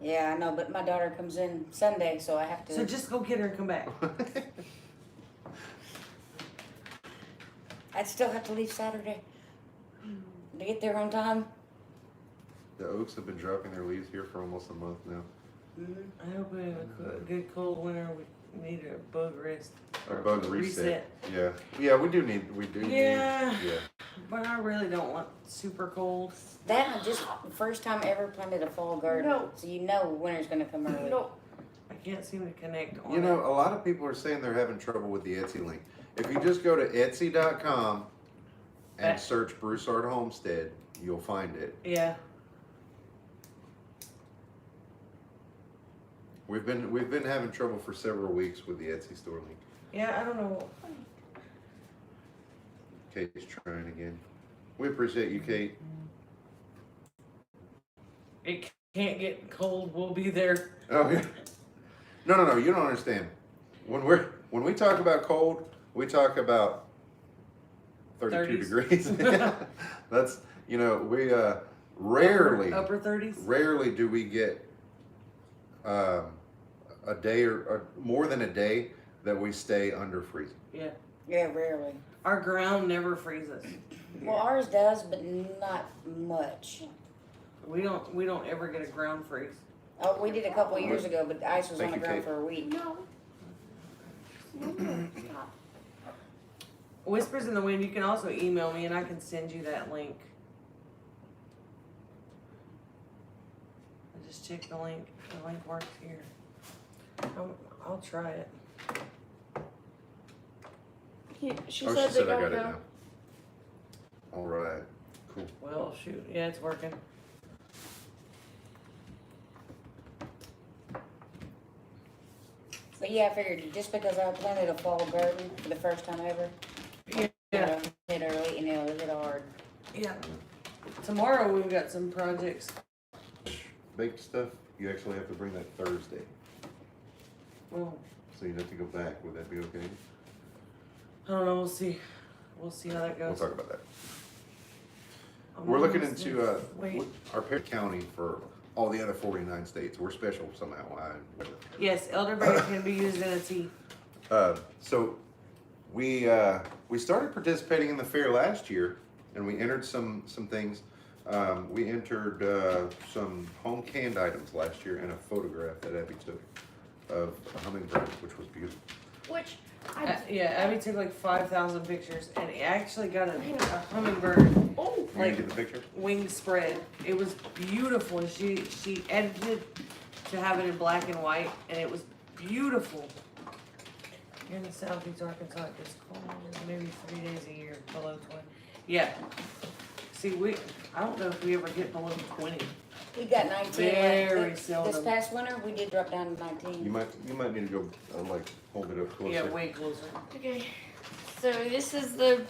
Yeah, I know, but my daughter comes in Sunday, so I have to. So just go get her and come back. I'd still have to leave Saturday to get there on time. The oaks have been dropping their leaves here for almost a month now. Mm-hmm. I hope we have a good cold winter. We need a bug rest. A or bug reset. Yeah, we do need. Yeah. Yeah. But I really don't want super cold. That I just first time ever planted a fall garden. No. So you know winter's gonna come early. No. I can't seem to connect on You know, a lot of people are saying they're having trouble with the Etsy link. If you just go to Etsy.com and Okay. search Broussard Homestead, you'll find it. it. Yeah. We've been having trouble for several weeks with the Etsy store link. Yeah, I don't know. Kate's trying again. We appreciate you, Kate. It can't get cold. We'll be there. Oh yeah. No. You don't understand. When we talk about cold, we talk about 32 degrees. That's we rarely Upper 30s. rarely do we get a day or more than a day that we stay under freezing. Yeah. Yeah, rarely. Our ground never freezes. Well, ours does, but not much. We don't ever get a ground freeze. Oh, we did a couple of years ago, but the ice was Thank on the you, ground Kate. for a week. No. No, stop. Whispers in the Wind, you can also email me and I can send you that link. I just checked the link. The link works here. I'll try it. She Oh, said she they said I gotta got it go. now. All right, cool. Well, shoot. Yeah, it's working. But yeah, I figured just because I planted a fall garden for the first time ever, Yeah. hit early and it'll hit hard. Yeah. Tomorrow we've got some projects. Baked stuff, you actually have to bring that Thursday, Well, so you'd have to go back. Would that be okay? I don't know. We'll see. We'll see how that We'll goes. talk about that. I'm We're looking almost into, there. Wait. our parent county for all the other 49 states. We're special somehow. Yes, elderberry can be used in a tea. So we started participating in the fair last year, and we entered some things. We entered some home canned items last year and a photograph that Abby took of a hummingbird, which was beautiful. Which Yeah, Abby took like 5,000 pictures and he actually got a hummingbird oh, You Like- get the picture? wing spread. It was beautiful. She edited to have it in black and white and it was beautiful. Here in southeast Arkansas, it gets cold maybe 3 days a year, below 20. Yeah. See, I don't know if we ever get below 20. We got 19. Very This seldom. past winter, we did drop down to 19. You might need to go like hold it up closer. Yeah, way closer. okay. So this is the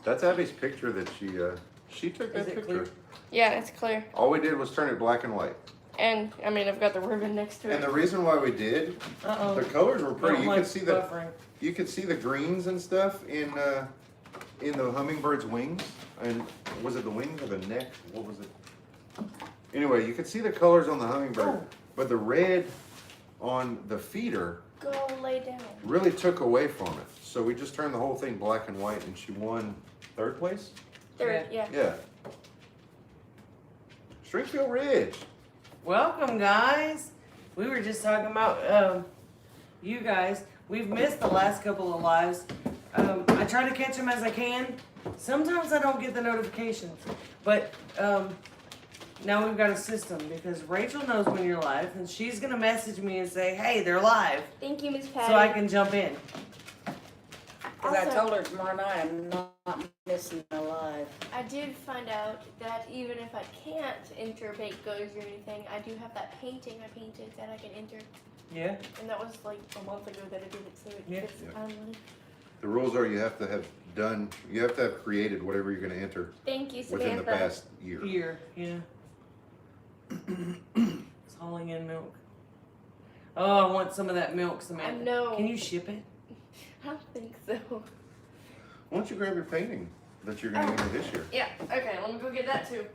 That's Abby's picture that she took Is that it picture. clear? yeah, it's clear. All we did was turn it black and white. And I mean I've got the ribbon next to And it. the reason why we did, Uh-oh. the colors were pretty. Don't You like could see the buffering. you could see the greens and stuff in the hummingbird's wings. And was it the wings or the neck? What was it? Anyway, you could see the colors on the hummingbird, Oh. but the red on the feeder Go lay down. really took away from it. So we just turned the whole thing black and white, and she won 3rd place. Third, yeah. Yeah. Stringfield Ridge. Welcome, guys. We were just talking about you guys. We've missed the last couple of lives. I try to catch them as I can. Sometimes I don't get the notifications, but now we've got a system because Rachel knows when you're live, and she's gonna message me and say, "Hey, they're live," Thank you, Miss Patty. so I can jump in. Because I Also- told her tomorrow night I'm not missing alive. I did find out that even if I can't enter baked goods or anything, I do have that painting I painted that I can enter. Yeah. And that was like a month ago that I did it, so Yeah. it's timely. The rules are you have to have created whatever you're going to enter Thank you, within Samantha. the past year. Here, yeah. It's hauling in milk. Oh, I want some of that milk, Samantha. I know. Can you ship it? I don't think so. Why don't you grab your painting that you're going to enter this year? Yeah, okay, let me go get that too.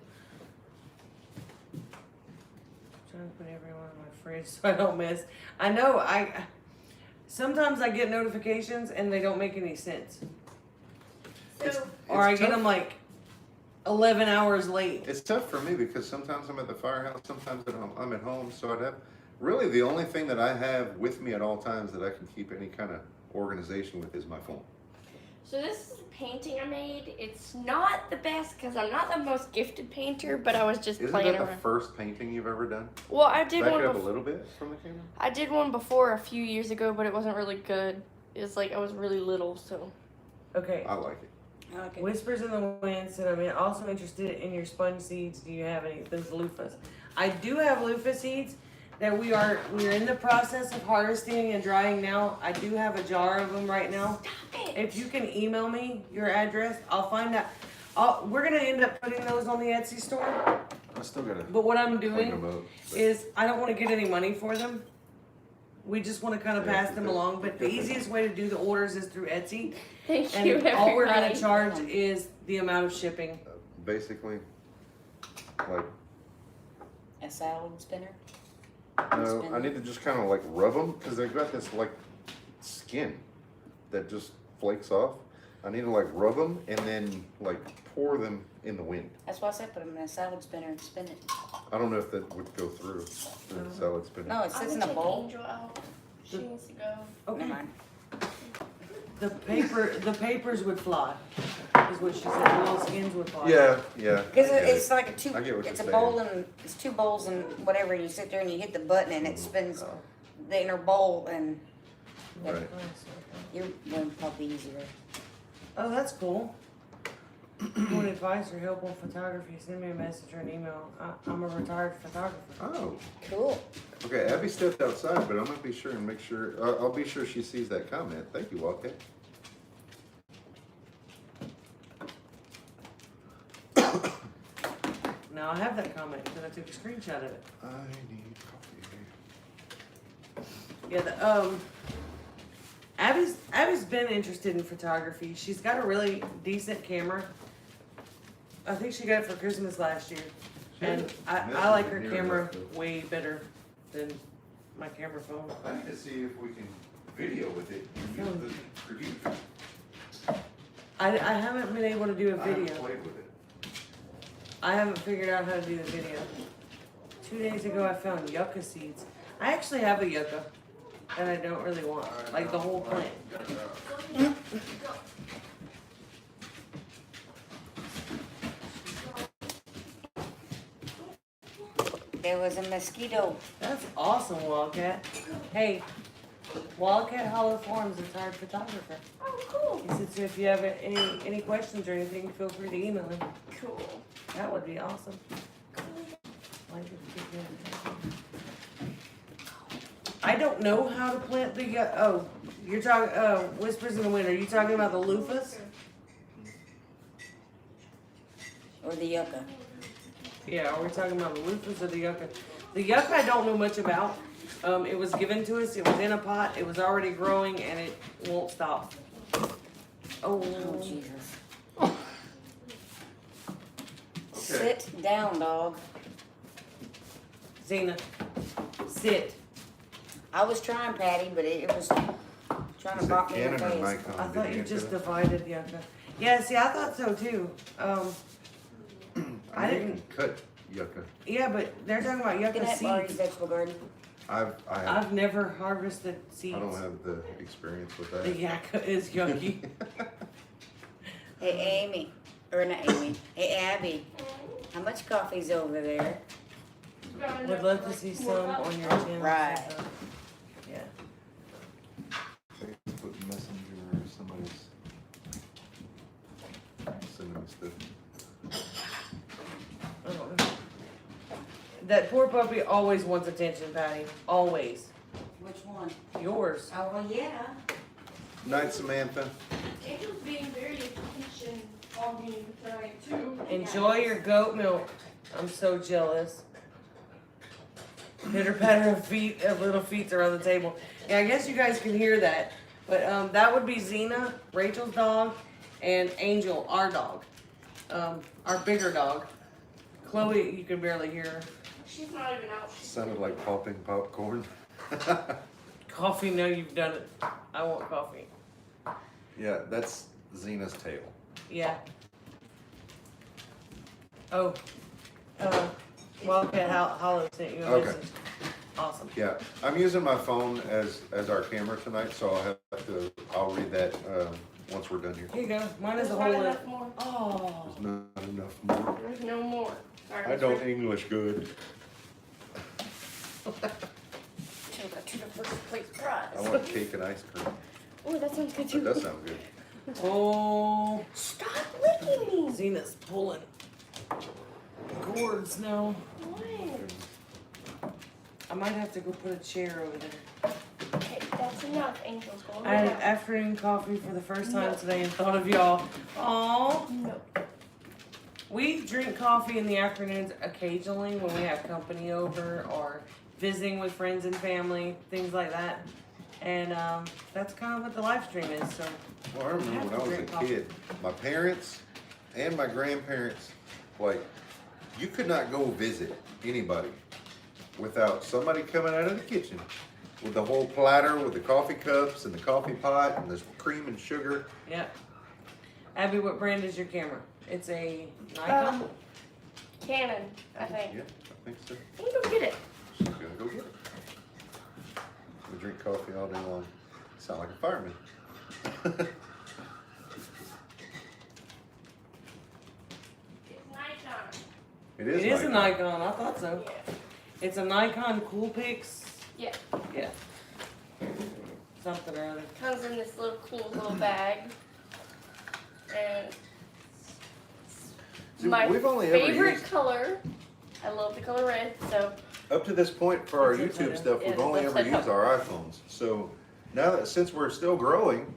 Trying to put everyone in my fridge so I don't miss. I know sometimes I get notifications and they don't make any sense, So, or I It's get tough. them like 11 hours late. It's tough for me because sometimes I'm at the firehouse, sometimes I'm at home, so I'd have, really the only thing that I have with me at all times that I can keep any kind of organization with is my phone. so this is a painting I made. It's not the best because I'm not the most gifted painter, but I was just Isn't playing that the around. first painting you've ever done? Well, I did Back one. it up a little bit from the camera. I did one before a few years ago, but it wasn't really good. It was like I was really little, so. Okay. I like it. Okay. Whispers in the Wind said, I'm also interested in your sponge seeds. Do you have any? Those loofahs. I do have loofah seeds that we're in the process of harvesting and drying now. I do have a jar of them right now. Stop it. If you can email me your address, I'll find out. We're gonna end up putting those on the Etsy store. I still gotta But what I'm clean doing them up. but- is I don't want to get any money for them. We just want to kind of Yeah, pass them okay. along. But the easiest way to do the orders is through Etsy, Thank and you, all we're gonna everybody. charge is the amount of shipping. Basically, like, A salad spinner? no, I need to just kind of like rub them because they've got this like skin that just flakes off. I need to like rub them and then like pour them in the wind. That's why I said put them in a salad spinner and spin it. I don't know if that would go through the salad spinner. No, it I sits would in a take bowl. Angel out. She needs to go. Okay. Never mind. The papers would fly, is what she said. The little skins would fly. Yeah. Because I get it's it. like a two. I get what It's a you're bowl saying. and it's two bowls and whatever. And you sit there and you hit the button and it spins the inner bowl and Right. you will probably be easier. Oh, that's cool. If you want advice or help on photography, send me a message or an email. I'm a retired photographer. Oh. Cool. Okay, Abby stepped outside, but I'm gonna be sure and make sure. I'll be sure she sees that comment. Thank you, Wildcat. Now I have that comment because I took a screenshot of it. I need coffee. Yeah, Abby's been interested in photography. She's got a really decent camera. I think she got it for Christmas last year. And I like her camera way better than my camera phone. I need to see if we can video with it. You use the producer. I haven't been able to do a I haven't video. played with it. I haven't figured out how to do the video. 2 days ago I found yucca seeds. I actually have a yucca that I don't really want. Like the whole plant. There was a mosquito. That's awesome, Wildcat. Hey, Wildcat Hollow Farms is retired photographer. Oh, cool. He said, so if you have any questions or anything, feel free to email him. Cool. That would be awesome. Like if you could- I don't know how to plant the oh, you're talking Whispers in the Wind. Are you talking about the loofahs? Or the yucca. Yeah, are we talking about the loofahs or the yucca? The yucca I don't know much about. It was given to us. It was in a pot. It was already growing, and it won't stop. Oh, Oh, Jesus. Okay. Sit down, dog. Zena, sit. I was trying, Patty, but it was trying to Is bop it me in the Canon or face. Nikon? I Did thought you answer just that? divided yucca. Yeah, see, I thought so too. I You didn't. can cut yucca. Yeah, but they're talking about Good yucca night, Barry's seeds. vegetable garden. I've never harvested seeds. I don't have the experience with The that. yucca is yucky. Hey, Amy. Or not Amy. Hey, Abby. How much coffee's over there? Would love to see some on your channel. Right. Yeah. Facebook Messenger or somebody's sending me stuff. I don't know. That poor puppy always wants attention, Patty. Always. Which one? Yours. Oh, well, yeah. Night, Samantha. Angel's being very attention hogging tonight too. Enjoy your goat milk. I'm so jealous. Pitter patter of little feet around the table. Yeah, I guess you guys can hear that. But that would be Xena, Rachel's dog, and Angel, our dog. Our bigger dog. Chloe, you can barely hear her. She's not even out. Sounded like popping popcorn. Coffee, no, you've done it. I want coffee. Yeah, that's Xena's tail. Yeah. Oh. Wildcat Hollow sent you a Okay. message. Awesome. Yeah, I'm using my phone as our camera tonight, so I'll read that once we're done here. Here you go. Mine is There's a not whole enough more. Oh. There's not enough more. There's no more. Sorry, I don't English good. To the first place prize. I want cake and ice cream. Oh, that sounds good That too. does sound good. Oh. Stop licking me. Zena's pulling cords now. Why? I might have to go put a chair over there. Okay, that's enough. Angel's going. I had down. afternoon coffee for the first time today and thought of y'all. Aw. No. We drink coffee in the afternoons occasionally when we have company over or visiting with friends and family, things like that. And that's kind of what the live stream is. So Well, I remember when I was a kid, my parents and my grandparents, like, you could not go visit anybody without somebody coming out of the kitchen with the whole platter with the coffee cups and the coffee pot and the cream and sugar. yeah. Abby, what brand is your camera? It's a Nikon. Canon, I think. Yeah, I think so. Let me go get it. She's gonna go get it. We drink coffee all day long. Sound like a fireman. It's Nikon. It is. It is a Nikon. Nikon. I thought so. Yeah. It's a Nikon Coolpix. Yeah. Yeah. Something or other. Comes in this little cool little bag. And See, my we've only ever favorite used, color. I love the color red, so up to this point for our It's YouTube upside stuff, down. we've Yeah, only it's ever upside used our iPhones. So now that since we're still growing,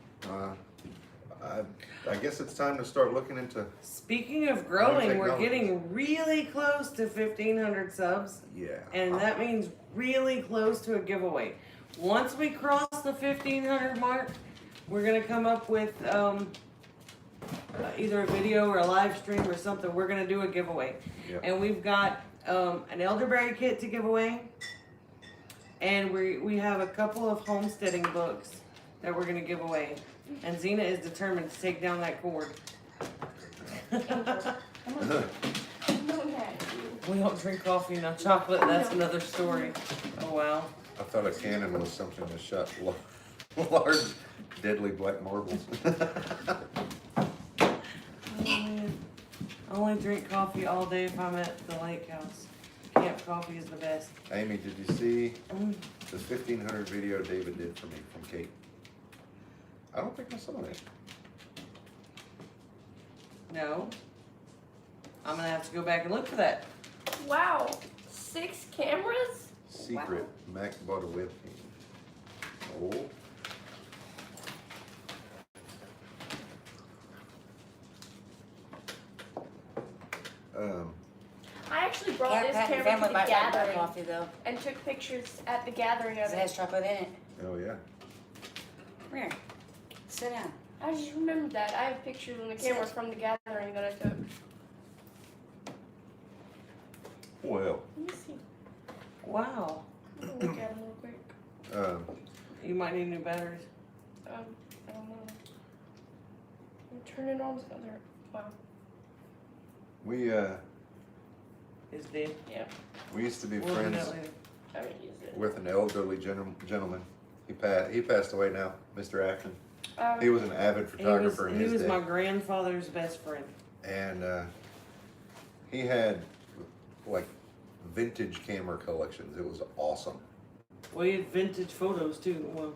I guess it's time to start looking into. Speaking of growing, we're technologies. getting really close to 1,500 subs, Yeah. and that means really close to a giveaway. Once we cross the 1,500 mark, we're gonna come up with either a video or a live stream or something. We're gonna do a giveaway, Yep. and we've got an elderberry kit to give away, and we have a couple of homesteading books that we're gonna give away. And Zena is determined to take down that cord. We don't drink coffee, no chocolate. That's another story. Oh wow. I thought a cannon was something that shot large, deadly black marbles. I only drink coffee all day if I'm at the lake house. Camp coffee is the best. Amy, did you see Mm. the 1,500 video David did for me from Kate? I don't think I saw that. No. I'm gonna have to go back and look for that. wow, 6 cameras? Secret. Mac bought a webcam. Oh. I actually brought Pat, this Pat and camera family to the might like my gathering coffee though, and took pictures at the gathering of 'cause it it. has chocolate in it. Oh yeah. Come here, sit down. I just remembered that. I have pictures on the camera from the gathering that I took. Well, Let me see. Wow. I'm gonna look at them real quick. You might need new batteries. I don't know. Turn it on. Wow. we It's dead. we used to be We'll do friends that later. I haven't used it. with an elderly gentleman. He passed away now, Mr. Afton. He was an avid He was, photographer in he his was day. my grandfather's best friend. And he had like vintage camera collections. It was awesome. Well, he had vintage photos too. Well,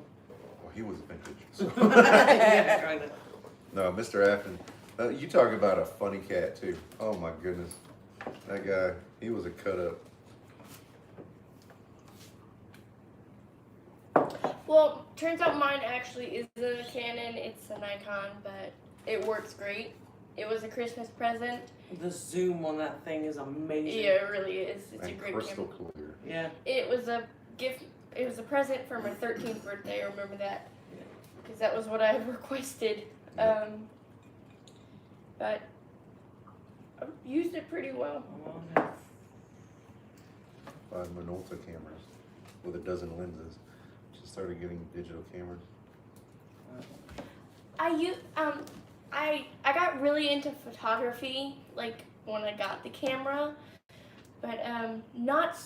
Well, he was vintage. So. yeah, kind of. No, Mr. Afton. You talk about a funny cat too. Oh my goodness, that guy. He was a cut up. Well, turns out mine actually isn't a Canon. It's a Nikon, but it works great. It was a Christmas present. The zoom on that thing is amazing. Yeah, it really is. It's a And great crystal camera. clear. Yeah. It was a gift. It was a present for my 13th birthday. I remember that because that was what I had requested. But I've used it pretty well. 5 Minolta cameras with a dozen lenses. Just started getting digital cameras. I got really into photography like when I got the camera, but I'm not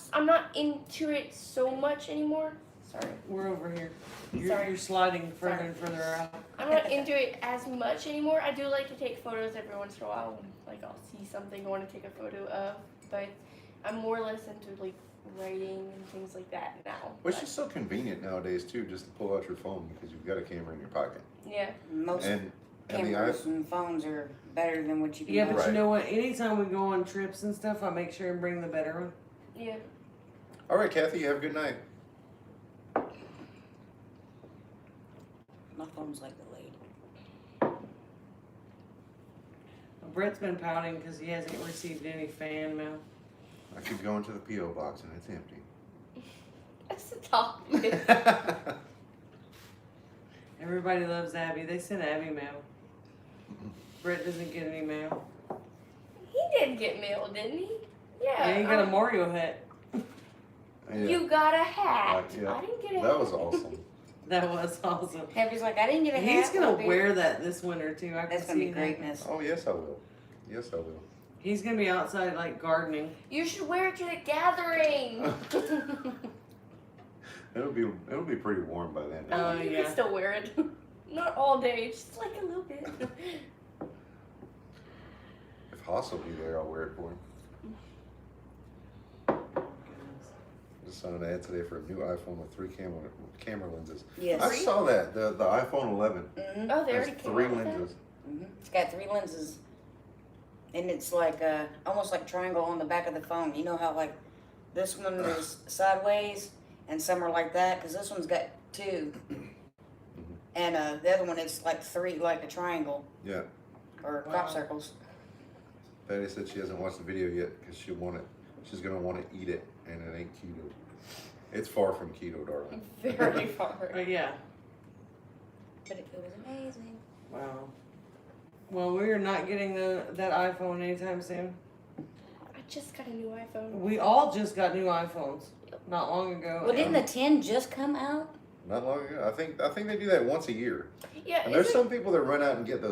into it so much anymore. Sorry. We're over here. You're, Sorry. you're sliding further Sorry. and further out. I'm not into it as much anymore. I do like to take photos every once in a while. Like I'll see something I want to take a photo of, but I'm more or less into like writing and things like that now. Well, it's just so convenient nowadays too, just to pull out your phone because you've got a camera in your pocket. Yeah. Most And the cameras and phones are better than what you can Yeah, buy. but Right. you know what? Anytime we go on trips and stuff, I make sure and bring the better one. Yeah. All right, Kathy, you have a good night. My phone's like the lady. Brett's been pouting because he hasn't received any fan mail. I keep going to the P.O. box and it's empty. That's the topic. Everybody loves Abby. They send Abby mail. Brett doesn't get any mail. He did get mail, didn't he? Yeah. Yeah, he got a Mario hat. Yeah, You got a hat. yeah. I didn't get a hat. That was awesome. That was awesome. Abby's like, I didn't get a hat. He's gonna Bobby." wear that this winter too. I can That's gonna see be that. greatness. Oh, yes, I will. Yes, I will. He's gonna be outside like gardening. You should wear it to the gathering. It'll be pretty warm by then. Oh, You yeah. can still wear it. Not all day, just like a little bit. If Haas will be there, I'll wear it for him. Just saw an ad today for a new iPhone with 3 camera lenses. Yes. I saw that the iPhone 11 Mm-hmm. Oh, they has already came 3 out with that? lenses. Mm-hmm. It's got 3 lenses, and it's like almost like triangle on the back of the phone. You know how like this one is sideways, and some are like that, because this one's got 2, and the other one is like 3, like a triangle Yeah. or Wow. crop circles. Patty said she hasn't watched the video yet because she's gonna want to eat it, and it ain't keto. It's far from keto, darling. Very far. Yeah. But it was amazing. Wow. Well, we're not getting that iPhone anytime soon. I just got a new iPhone. We all just got new iPhones not long ago. Well, didn't the 10 just come out? Not long ago. I think they do that once a year. Yeah, And there's isn't- some people that run out and get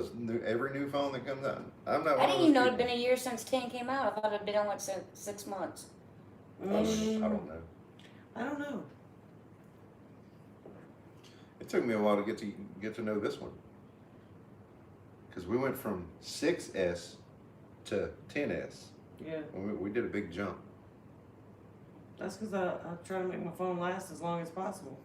every new phone that comes out. I'm not. I one didn't of even those know it'd been people. a year since 10 came out. I thought it'd been on like 6 months. I don't know. I don't know. It took me a while to get to know this one. Because we went from 6S to 10S. Yeah. We did a big jump. That's because I try to make my phone last as long as possible.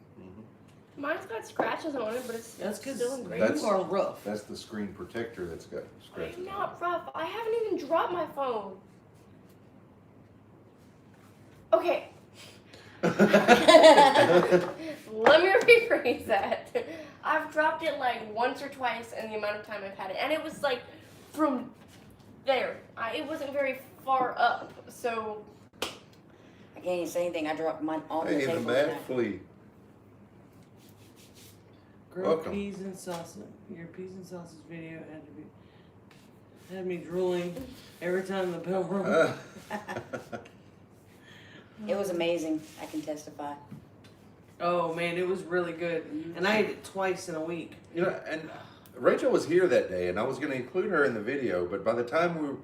Mine's got scratches on it, but it's That's because still in great That's- you are rough. That's the screen protector that's got scratches I'm on not rough. I haven't even dropped my phone. Okay, it. let me rephrase that. I've dropped it like once or twice in the amount of time I've had it, and it was like from there. It wasn't very far up, so I can't even say anything. I dropped mine on the Hey, the table. mad tonight. flea. Grilled Welcome. peas and sausage. Your peas and sausage video had me drooling every time the bell rung. It was amazing. I can testify. Oh man, it was really good, and I ate it twice in a week. You know, and Rachel was here that day, and I was going to include her in the video, but by the time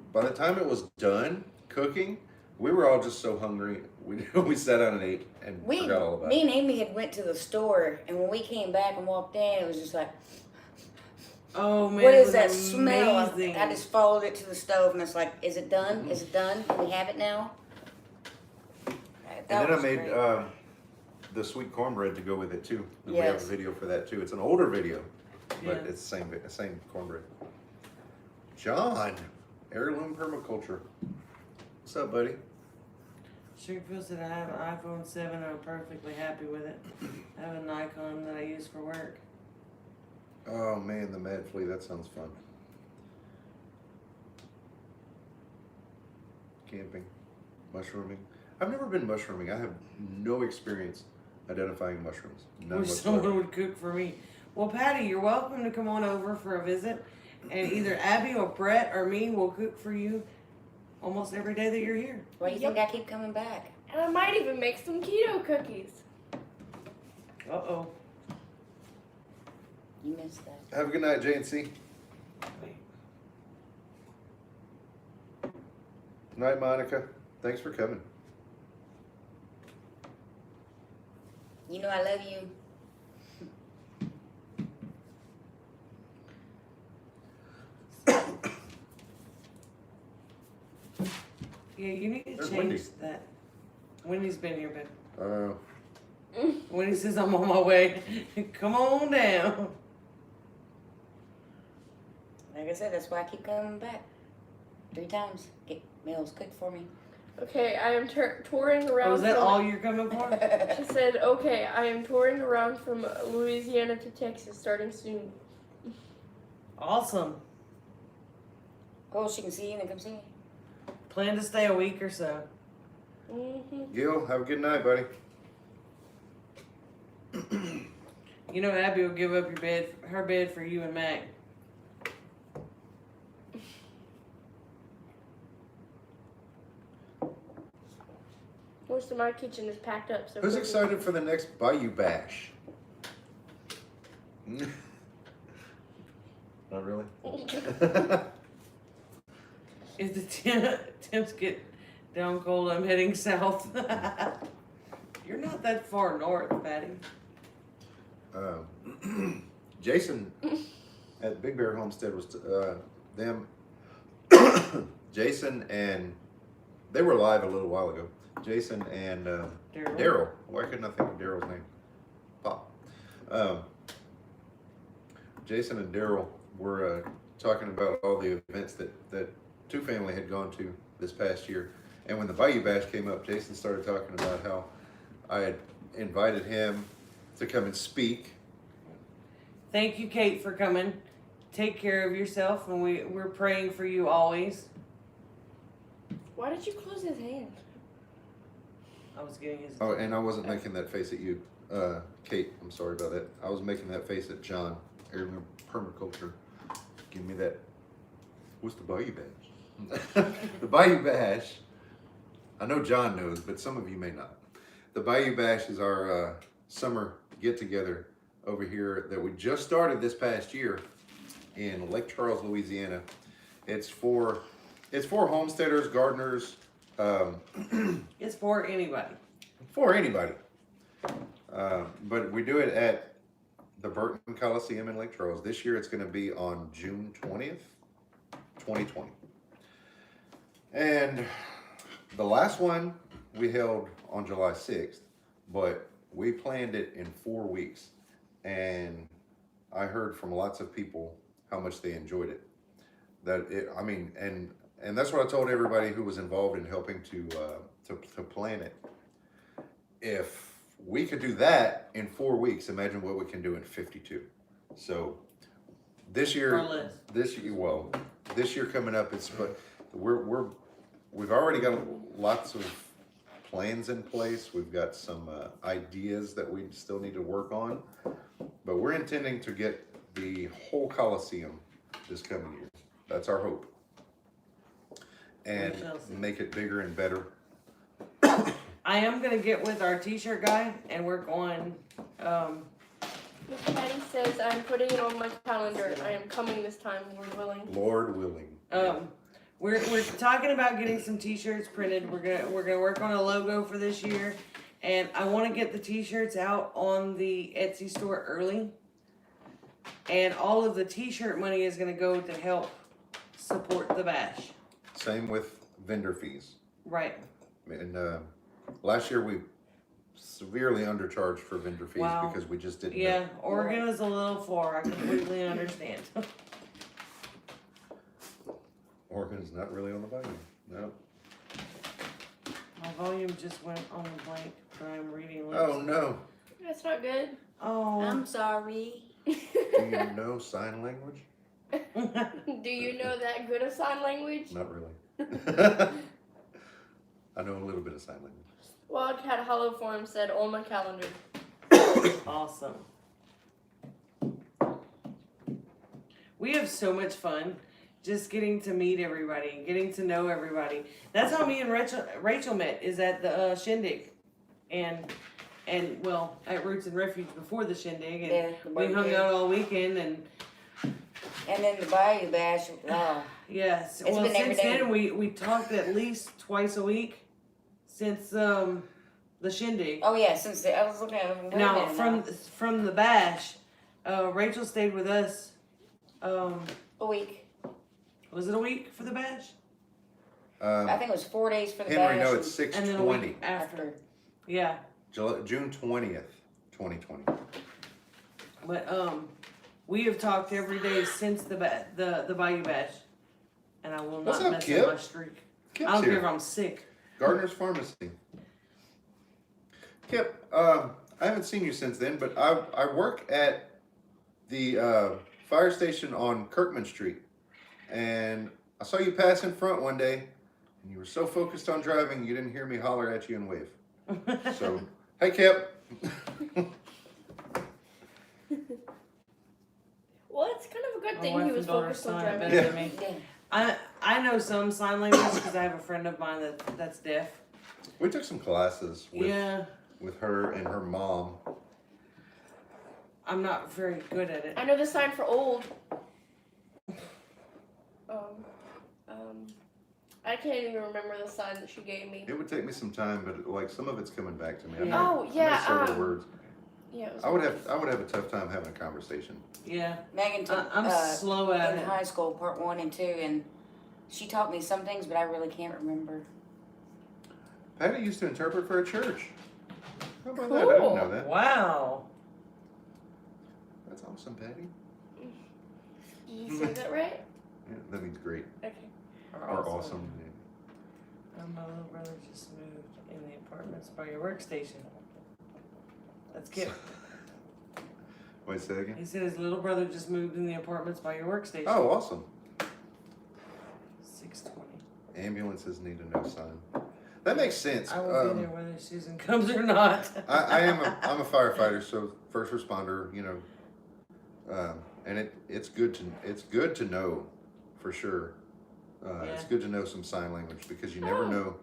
it was done cooking, we were all just so hungry. We sat down and ate and forgot all about Me it. and Amy had went to the store, and when we came back and walked in, it was just like, Oh man, what it is was that smell? amazing. I just followed it to the stove, and it's like, is it done? Is it done? Can we have it now? And That then I was made great. the sweet cornbread to go with it too. And we have a Yes. video for that too. It's an older video, but Yeah. it's the same cornbread. John, heirloom permaculture. What's up, buddy? Sugarfoot said I have an iPhone 7 and I'm perfectly happy with it. I have a Nikon that I use for work. Oh man, the mad flea. That sounds fun. Camping, mushrooming. I've never been mushrooming. I have no experience identifying mushrooms. None Wish whatsoever. someone would cook for me. Well, Patty, you're welcome to come on over for a visit, and either Abby or Brett or me will cook for you almost every day that you're here. Why do you think I keep coming back? and I might even make some keto cookies. Uh-oh. You missed that. Have a good night, JNC. Wait. Night, Monica. Thanks for coming. You know I love you. Yeah, you need to There's change Wendy. that. Wendy's been here, but Uh, Wendy says I'm on my way. Come on down. Like I said, that's why I keep coming back. 3 times. Get meals cooked for me. Okay, I am touring around. Oh, is that from- all you're coming for? She said, okay, I am touring around from Louisiana to Texas starting soon. Awesome. Cool, she can see you and come see me. Plan to stay a week or so. Mm-hmm. Gil, have a good night, buddy. You know Abby will give up her bed for you and Mac. Most of my kitchen is packed up. So Who's quickly. excited for the next Bayou Bash? Not really. If the temps get down cold, I'm heading south. You're not not that far north, Patty. Jason at Big Bear Homestead was them. Jason and they were live a little while ago. Jason and Daryl. Why couldn't I think of Daryl's name? Pop. Jason and Daryl were talking about all the events that Two Family had gone to this past year. And when the Bayou Bash came up, Jason started talking about how I had invited him to come and speak. Thank you, Kate, for coming. Take care of yourself, and we're praying for you always. Why did you close his hand? I was getting his. Oh, and I wasn't making that face at you, Kate. I'm sorry about that. I was making that face at John. Heirloom Permaculture. Give me that. What's the Bayou Bash? The Bayou Bash. I know John knows, but some of you may not. The Bayou Bash is our summer get-together over here that we just started this past year in Lake Charles, Louisiana. It's for homesteaders, gardeners, It's for anybody. for anybody. But we do it at the Burton Coliseum in Lake Charles. This year it's going to be on June 20th, 2020. And the last one we held on July 6th, but we planned it in 4 weeks. And I heard from lots of people how much they enjoyed it. And that's what I told everybody who was involved in helping to plan it. If we could do that in 4 weeks, imagine what we can do in 52. So this year, this year coming up, we've already got lots of plans in place. We've got some ideas that we still need to work on, but we're intending to get the whole Coliseum this coming year. That's our hope. And make it bigger and better. I am gonna get with our t-shirt guy and work on. Miss Patty says I'm putting it on my calendar. I am coming this time, Lord willing. Lord willing. We're talking about getting some t-shirts printed. We're gonna work on a logo for this year, and I want to get the t-shirts out on the Etsy store early. And all of the t-shirt money is gonna go to help support the bash. Same with vendor fees. Right. And last year we severely undercharged for vendor fees because we just didn't. Yeah, Oregon is a little far. I completely understand. Oregon's not really on the bayou. No. My volume just went on the blank, but I'm reading lips. Oh no. That's not good. Oh. I'm sorry. Do you know sign language? Do you know that good of sign language? Not really. I know a little bit of sign language. Wildcat Hollow Forum said on my calendar. Awesome. We have so much fun just getting to meet everybody, getting to know everybody. That's how me and Rachel met, is at the shindig. And well, at Roots and Refuge before the shindig. And we hung out all weekend and then the Bayou Bash, wow. yes. It's Well, been every since day. then we talked at least twice a week since the shindig. Oh yeah, since I was looking at it. Now from the bash, Rachel stayed with us. A week. Was it a week for the bash? I think it was 4 days for the Henry, bash. no, it's And then a week 6/20. after. Yeah. June 20th, 2020. But we have talked every day since the Bayou Bash, and I will What's not up, mess Kip? up my streak. Kip's I don't care here. if I'm sick. Gardener's Pharmacy. Kip, I haven't seen you since then, but I work at the fire station on Kirkman Street, and I saw you pass in front one day, and you were so focused on driving you didn't hear me holler at you and wave. So, hey Kip. Well, it's kind of a good My thing wife he was and daughter focused on sign driving. better than me. Yeah. I know some sign language because I have a friend of mine that's deaf. We took some classes Yeah, with her and her mom. I'm not very good at it. I know the sign for old. I can't even remember the sign that she gave me. It would take me some time, but like some of it's coming back to me. I Yeah. know, Oh, yeah, I know several words. Yeah, it was I would have a tough time having a conversation. Yeah. Megan took I'm slow at in it. high school, part 1 and 2, and she taught me some things, but I really can't remember. Patty used to interpret for a church. How about that? I didn't Cool. know that. Wow. That's awesome, Patty. Did you say that right? Yeah, that means great Okay. or awesome. My little brother just moved in the apartments by your workstation. That's cute. Wait, say that again. He said his little brother just moved in the apartments by your workstation. Oh, awesome. 620. Ambulances need a no sign. That makes sense. I will be there whether Susan comes or not. I'm a firefighter, so first responder, you know, and it's good to know for sure. It's Yeah. good to know some sign language because you never know.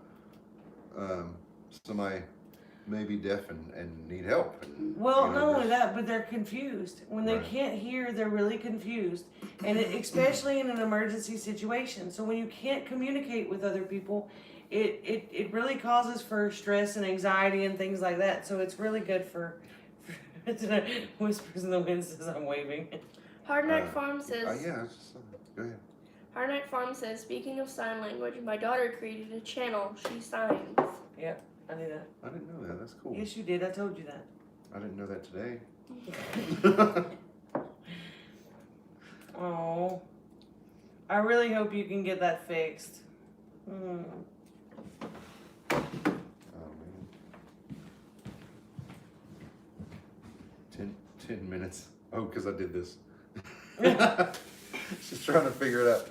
Somebody may be deaf and need help. And, Well, you know, not only there's- that, but they're confused. When they Right. can't hear, they're really confused. And especially in an emergency situation. So when you can't communicate with other people, it really causes for stress and anxiety and things like that. So it's really good for Whispers in the Wind says I'm waving. Hard Night Farm says. yeah. Go ahead. Hard Night Farm says. Speaking of sign language, my daughter created a channel. She signs. Yep, I knew that. I didn't know that. That's cool. Yes, you did. I told you that. I didn't know that today. Oh, I really hope you can get that fixed. Oh man. 10 minutes. Oh, because I did this. She's trying to figure it out.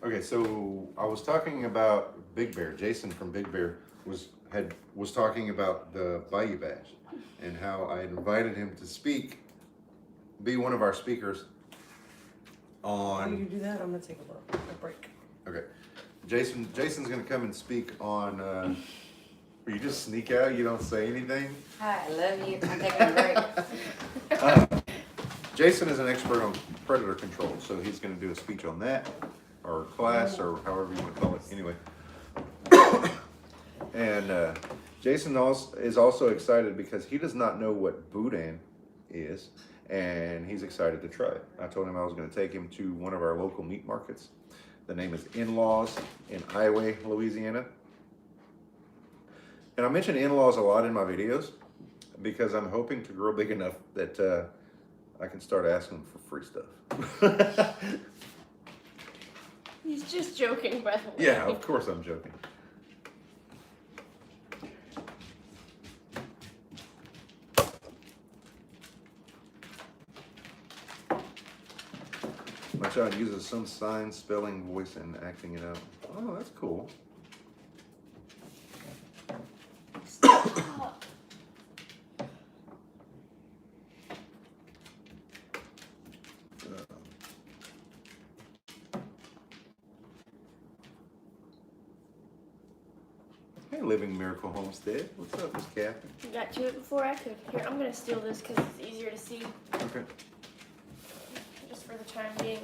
Okay, so I was talking about Big Bear. Jason from Big Bear was talking about the Bayou Bash and how I had invited him to speak, be one of our speakers While you on. do that, I'm gonna take a break. Okay, Jason's gonna come and speak on. Where you just sneak out, you don't say anything. Hi, I love you. I'm taking a break. Jason is an expert on predator control, so he's going to do a speech on that, or class, or however you want to call it. Anyway, and Jason is also excited because he does not know what boudin is, and he's excited to try it. I told him I was going to take him to one of our local meat markets. The name is In-Laws in Iowa, Louisiana. And I mention in-laws a lot in my videos because I'm hoping to grow big enough that I can start asking them for free stuff. He's just joking, by the way. Yeah, of course I'm joking. My child uses some sign, spelling, voice, and acting it out. Oh, that's cool. Hey, Living Miracle Homestead. What's up, Miss Kathy? You got to it before I could. Here, I'm gonna steal this because it's easier to see, Okay. just for the time being,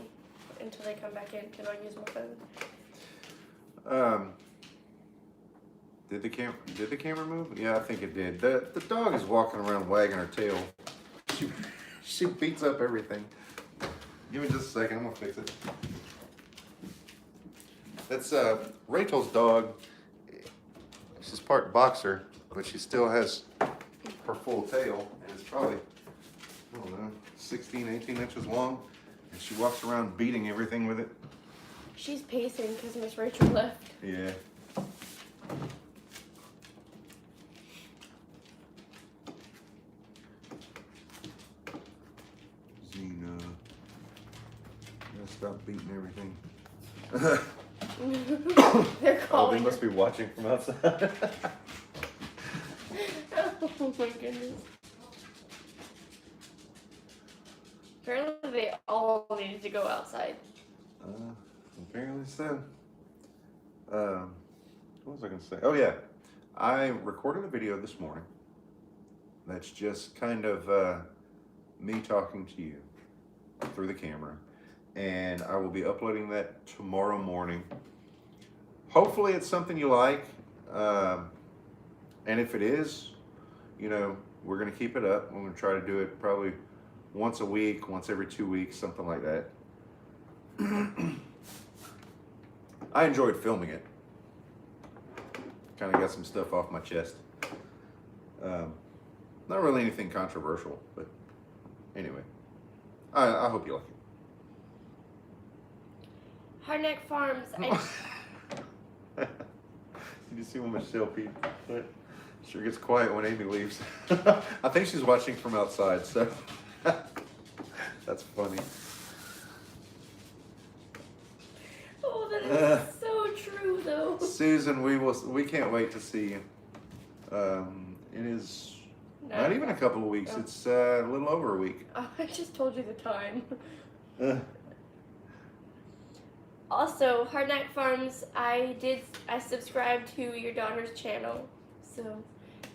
until they come back in. Because I'll use my phone. Did the camera move? Yeah, I think it did. The dog is walking around wagging her tail. She beats up everything. Give me just a second. I'm gonna fix it. That's Rachel's dog. She's part boxer, but she still has her full tail, and it's probably, I don't know, 16, 18 inches long, and she walks around beating everything with it. She's pacing because Miss Rachel left. Yeah. Xena. Gotta stop beating everything. They're Oh, they calling. must be watching from outside. Oh my goodness. Apparently they all needed to go outside. Apparently so. What was I gonna say? Oh yeah, I recorded a video this morning. That's just kind of me talking to you through the camera, and I will be uploading that tomorrow morning. Hopefully it's something you like, and if it is, you know, we're gonna keep it up. I'm gonna try to do it probably once a week, once every 2 weeks, something like that. I enjoyed filming it. Kind of got some stuff off my chest. Not really anything controversial, but anyway, I hope you like it. Hardneck Farms. Did you see when Michelle peed? Sure gets quiet when Amy leaves. I think she's watching from outside, so that's funny. Oh, that is so true, though. Susan, we can't wait to see you. It is not even a couple of weeks. It's a little over a week. Oh, I just told you the time. Also, Hardneck Farms, I subscribed to your daughter's channel, so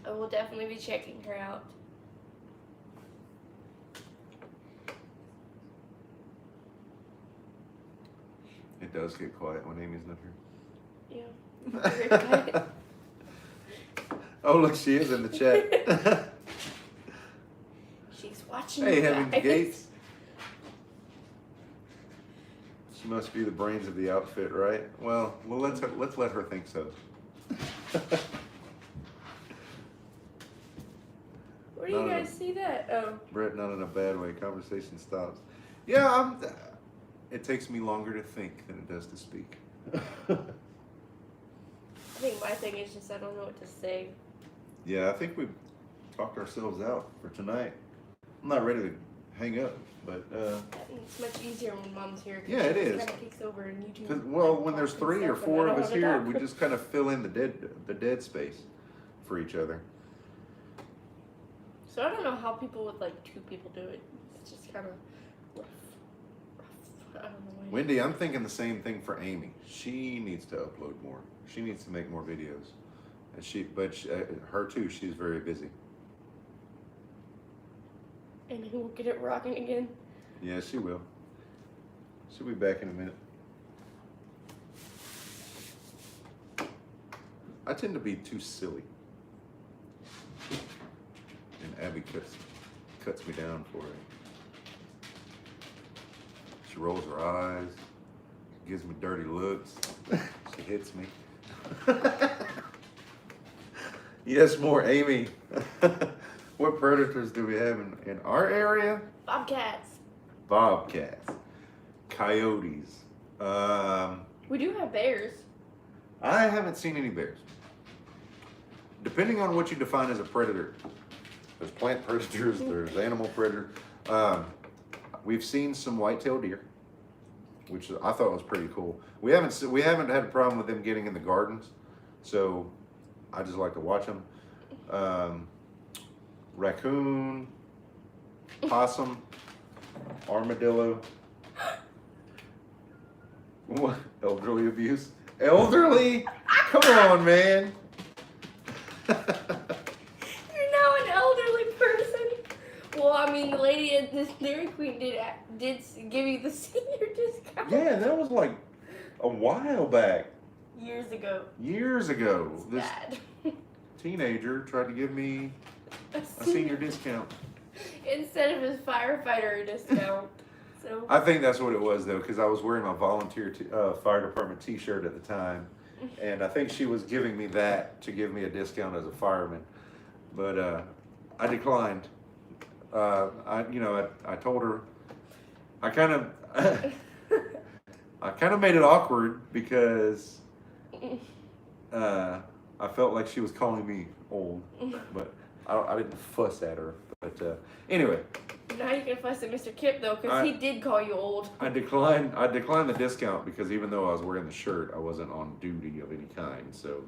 I will definitely be checking her out. It does get quiet when Amy's not here. Yeah. Very excited. Oh, look, she is in the chat. She's watching. Hey, you Hemming guys. Gates. She must be the brains of the outfit, right? Well, let's let her think so. Where do you guys see that? Oh. Brett, not in a bad way. Conversation stops. Yeah, it takes me longer to think than it does to speak. I think my thing is just I don't know what to say. Yeah, I think we've talked ourselves out for tonight. I'm not ready to hang up, but It's much easier when Mom's here. 'Cause Yeah, it she is. kind of takes over and you do. 'cause, well, when there's talk and 3 or stuff, 4 and I of don't us wanna here, talk. we just kind of fill in the dead space for each other. So I don't know how people with like 2 people do it. It's just kind of rough. I don't know why. Wendy, I'm thinking the same thing for Amy. She needs to upload more. She needs to make more videos. And her too, she's very busy. And he will get it rocking again. Yeah, she will. She'll be back in a minute. I tend to be too silly. And Abby cuts me down for it. She rolls her eyes, gives me dirty looks. She hits me. Yes, more Amy. What predators do we have in our area? Bobcats. Bobcats, coyotes. We do have bears. I haven't seen any bears. Depending on what you define as a predator, there's plant predators, there's animal predators. We've seen some white-tailed deer, which I thought was pretty cool. We haven't had a problem with them getting in the gardens, so I just like to watch them. Raccoon, possum, armadillo. What? Elderly abuse? Elderly? Come on, man. You're now an elderly person. Well, I mean, the lady at this Dairy Queen did give you the senior discount. Yeah, that was like a while back. Years ago. Years ago. It's This bad. teenager tried to give me a senior discount. Instead of his firefighter discount. So. I think that's what it was though, because I was wearing my volunteer fire department T-shirt at the time, and I think she was giving me that to give me a discount as a fireman, but I declined. I told her, I kind of made it awkward because I felt like she was calling me old, but I didn't fuss at her. But anyway. Now you can fuss at Mr. Kip though, because he did call you old. I declined the discount because even though I was wearing the shirt, I wasn't on duty of any kind. So.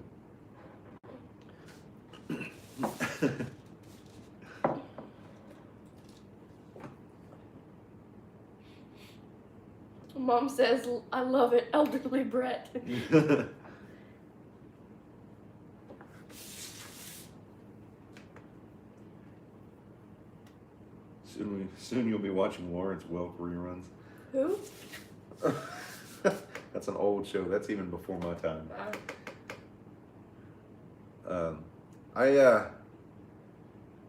Mom says, I love it, elderly Brett. Soon you'll be watching Lawrence Welk reruns. Who? That's an old show. That's even before my time.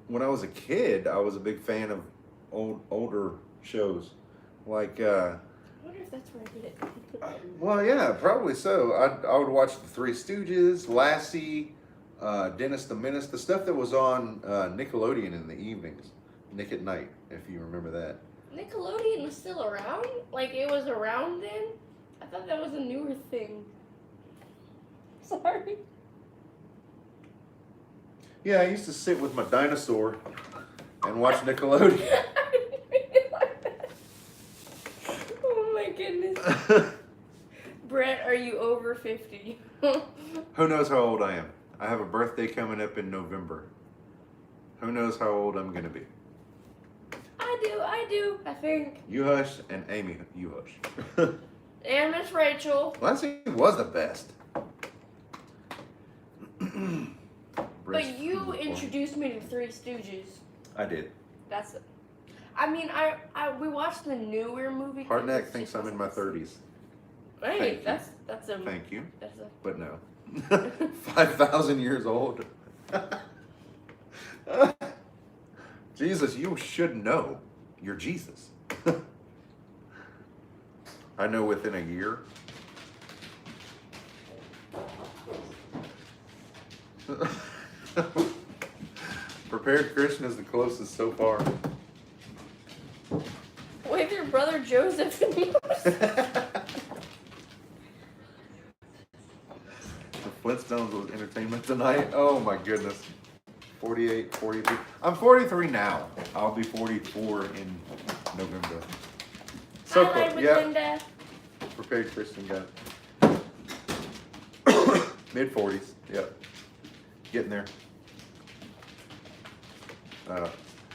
When I was a kid, I was a big fan of older shows, like. I wonder if that's where I did it. Well, yeah, probably so. I would watch the Three Stooges, Lassie, Dennis the Menace, the stuff that was on Nickelodeon in the evenings, Nick at Night, if you remember that. Nickelodeon was still around? Like it was around then? I thought that was a newer thing. Sorry. Yeah, I used to sit with my dinosaur and watch Nickelodeon. I didn't realize that. Oh my goodness. Brett, are you over 50? Who knows how old I am? I have a birthday coming up in November. Who knows how old I'm going to be? I do, I think. You hush, and Amy, you hush. And Miss Rachel. Lassie was the best. But you introduced me to Three Stooges. I did. That's it. I mean, we watched the newer movie. Hardneck thinks I'm in my 30s. Hey, Thank that's a. Thank you. That's a. But no. 5,000 years old. Jesus, you should know. You're Jesus. I know within a year. Prepared Christian is the closest so far. With your brother Joseph in yours. The Flintstones was entertainment tonight. Oh my goodness. 48, 43. I'm 43 now. I'll be 44 in November. So Hi, close. Yeah. Linda. Prepared Christian guy. Mid 40s. Yep. Getting there.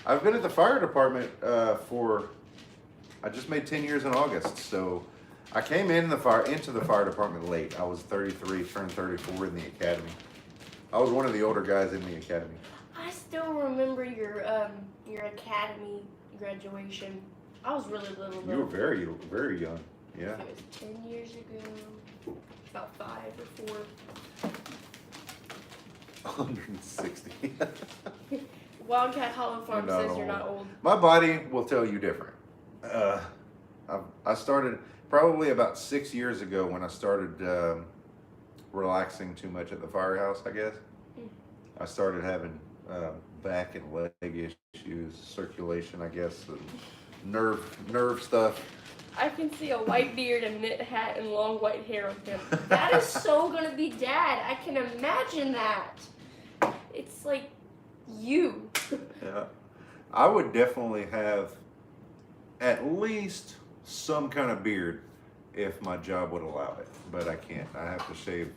I've been at the fire department I just made 10 years in August, so I came into the fire department late. I was 33, turned 34 in the academy. I was one of the older guys in the academy. I still remember your academy graduation. I was really little though. You were very, very young. Yeah. It was 10 years ago. About 5 or 4. 160. Wildcat Hollow Farm You're not says you're old. not old. My body will tell you different. I started probably about 6 years ago when I started relaxing too much at the firehouse, I guess. I started having back and leg issues, circulation, I guess, and nerve stuff. I can see a white beard, a knit hat, and long white hair on him. That is so gonna be Dad. I can imagine that. It's like you. Yeah, I would definitely have at least some kind of beard if my job would allow it, but I can't. I have to shave.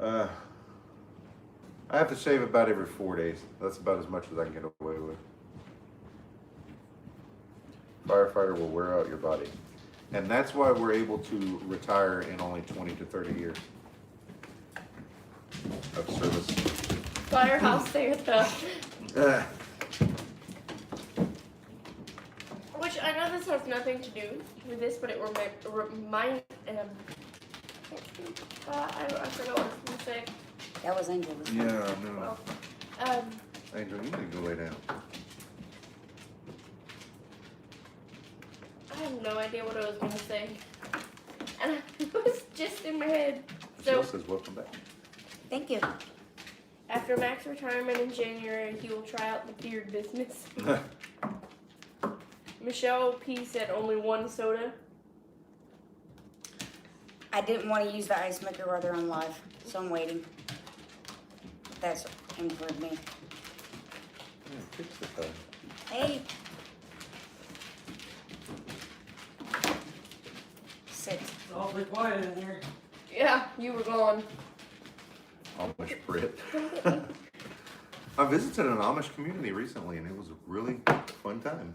I have to shave about every 4 days. That's about as much as I can get away with. Firefighter will wear out your body, and that's why we're able to retire in only 20 to 30 years of service. Firehouse Santa. Which I know this has nothing to do with this, but it remind. I forgot what I was gonna say. That was Angel. Yeah, no. Well, Angel, you need to go lay down. I have no idea what I was gonna say, and it was just in my head. Michelle So says, welcome back. Thank you. after Mac's retirement in January, he will try out the beard business. Michelle P said only one soda. I didn't want to use the ice maker while they're on live, so I'm waiting. That's improved me. Yeah, fix the phone. Hey. Sit. It's awfully quiet in here. Yeah, you were gone. Amish Brit. I visited an Amish community recently, and it was a really fun time.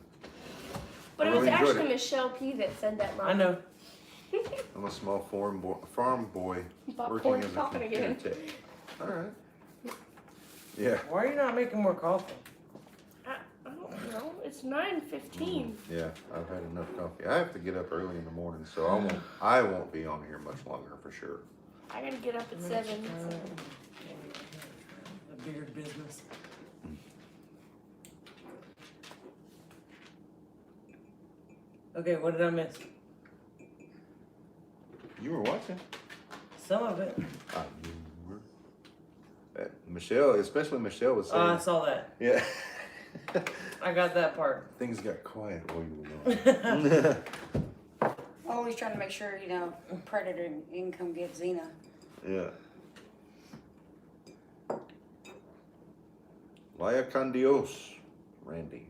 But I it was really enjoyed actually it. Michelle P that said that, Mom. I know. I'm a small farm boy Popcorn working as a talking computer again. tech. All right. Yeah. Why are you not making more coffee? I don't know. No, it's 9:15. Yeah, I've had enough coffee. I have to get up early in the morning, so I won't be on here much longer for sure. I gotta get up at 7. The beard business. Okay, what did I miss? You were watching. Some of it. You were. Michelle, especially Michelle, was saying. I saw that. Yeah. I got that part. Things got quiet while you were gone. Always trying to make sure, you know, Predator didn't come get Xena. Yeah. Vaya con Dios, Randy.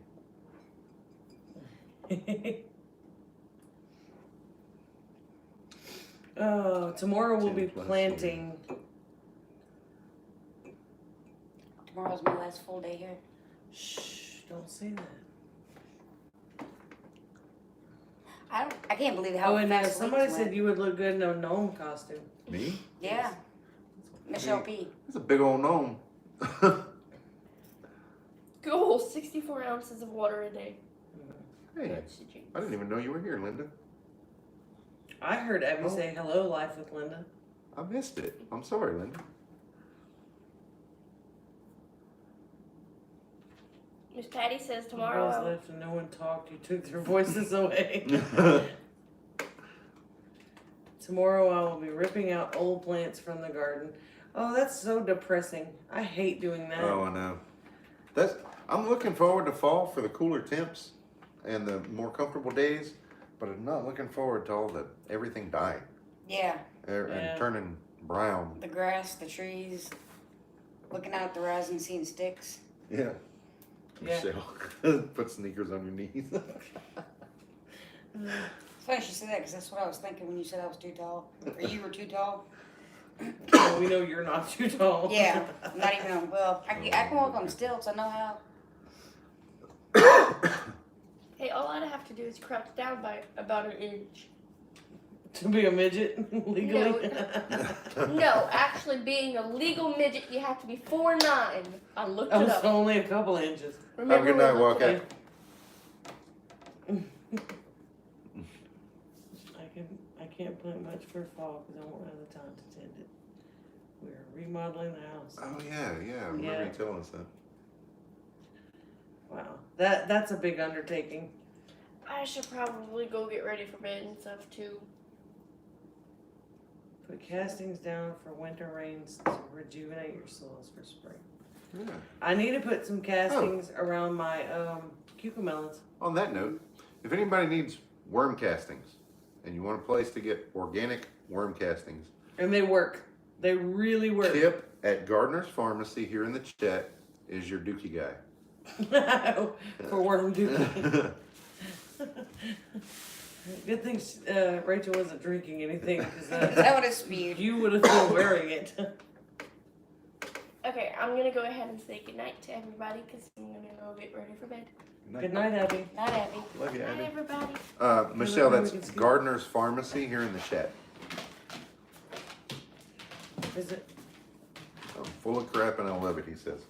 Oh, tomorrow we'll be 10 plus planting. Tomorrow's my last full day here. Shh, don't say that. I can't believe how Oh, and fast somebody weeks said went. you would look good in a gnome costume. Me? Yeah. Michelle P. That's a big old gnome. Go 64 ounces of water a day. Hey, That's the drink. I didn't even know you were here, Linda. I heard Abby Oh. say hello, Life with Linda. I missed it. I'm sorry, Linda. Miss Patty says The tomorrow. girls left and no one talked. You took their voices away. Tomorrow I will be ripping out old plants from the garden. Oh, that's so depressing. I hate doing that. Oh, I know. I'm looking forward to fall for the cooler temps and the more comfortable days, but I'm not looking forward to everything dying Yeah. and Yeah. turning brown. The grass, the trees, looking out at the horizon, seeing sticks. Yeah. Yeah. Michelle, put sneakers on your knees. It's funny you said that because that's what I was thinking when you said I was too tall. Or you were too tall. Well, we know you're not too tall. Yeah. Not even, well, I can walk on stilts. I know how. Hey, all I have to do is crouch down by about an inch. To be a midget legally. No, actually, being a legal midget, you have to be 4'9". I looked Oh, it so up. only a couple inches. Have a good when I night, looked it Wildcat. up. I can't plant much for fall because I won't have the time to tend it. We're remodeling the house. Oh, yeah. I remember Yeah. you telling us that. Wow, that's a big undertaking. I should probably go get ready for bed and stuff too. Put castings down for winter rains to rejuvenate your soils for spring. Yeah. I need to put some castings around my cucamelons. On that note, if anybody needs worm castings and you want a place to get organic worm castings, And they work. They really work. Tip at Gardner's Pharmacy here in the chat is your dookie guy. For worm duty. Good thing Rachel wasn't drinking anything because That would have spewed. you would have been wearing it. Okay, I'm gonna go ahead and say goodnight to everybody because I'm gonna go get ready for bed. Good night, Abby. Not Abby. Love you, Bye, Abby. everybody. Michelle, we that's can skip. Gardner's Pharmacy here in the chat. Is it? I'm full of crap and I love it, he says.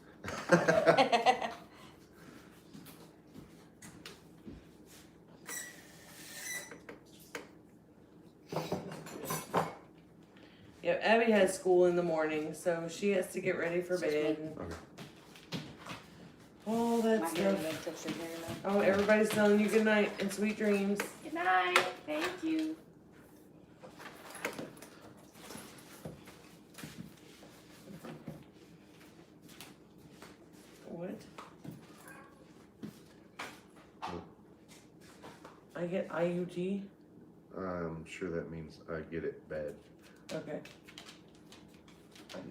Yeah, Abby has school in the morning, so she has to get ready for It's just bed. me. And Okay. My all that hair stuff. ain't touched your hair now. Oh, everybody's telling you good night and sweet dreams. Good night. Thank you. What? I get IUG? I'm sure that means I get it bad. Okay.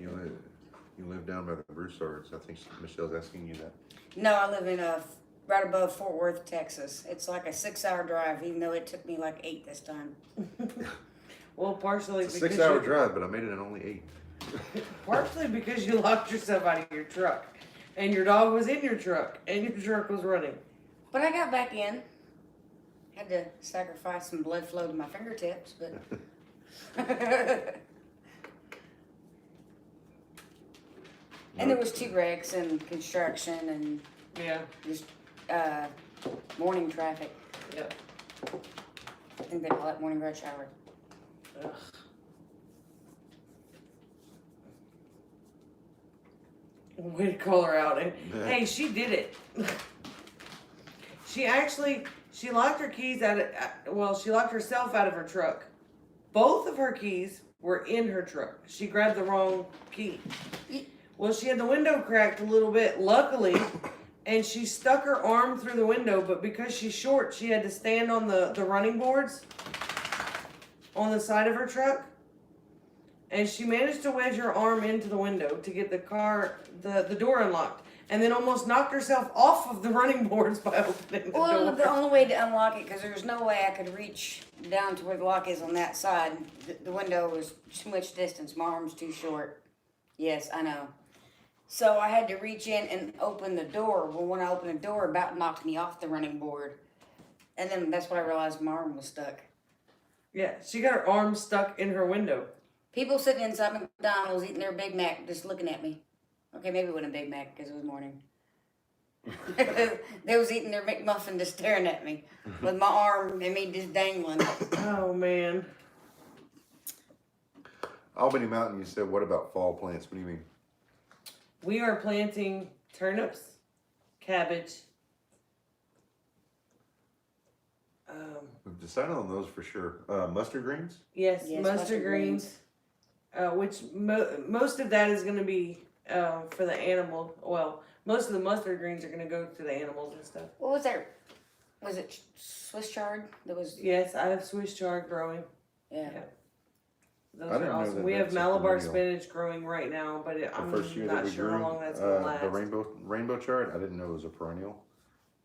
You live down by the Broussards. I think Michelle's asking you that. No, I live in right above Fort Worth, Texas. It's like a 6-hour drive, even though it took me like 8 this time. Well, partially It's a because 6-hour you- drive, but I made it in only 8. partially because you locked yourself out of your truck, and your dog was in your truck, and your truck was running. But I got back in. Had to sacrifice some blood flow to my fingertips, but. And there was 2 wrecks and construction and Yeah. just morning traffic. Yep. I think they call it morning rush hour. Ugh. Way to call her out. And hey, she did it. She locked her keys she locked herself out of her truck. Both of her keys were in her truck. She grabbed the wrong key. Well, she had the window cracked a little bit, luckily, and she stuck her arm through the window, but because she's short, she had to stand on the running boards on the side of her truck. And she managed to wedge her arm into the window to get the door unlocked. And then almost knocked herself off of the running boards by opening the Well, door. the only way to unlock it, because there's no way I could reach down to where the lock is on that side. The window was too much distance. My arm's too short. Yes, I know. So I had to reach in and open the door. Well, when I opened the door, it about knocked me off the running board. And then that's when I realized my arm was stuck. Yeah, she got her arm stuck in her window. People sitting inside McDonald's eating their Big Mac just looking at me. Okay, maybe it wasn't a Big Mac because it was morning. They was eating their McMuffin just staring at me with my arm and me just dangling. Oh, man. Albany Mountain, you said, what about fall plants? What do you mean? We are planting turnips, cabbage. We've decided on those for sure. Mustard greens? Yes, Yes, mustard greens. Which most of that is going to be for the animal. Well, most of the mustard greens are going to go to the animals and stuff. What was that? Was it Swiss chard? That was. Yes, I have Swiss chard growing. Yeah. Those I are didn't know awesome. that We have that's a Malabar perennial. spinach growing right now, but I'm First year that not we sure grew how long that's going to last. the rainbow chard, I didn't know it was a perennial,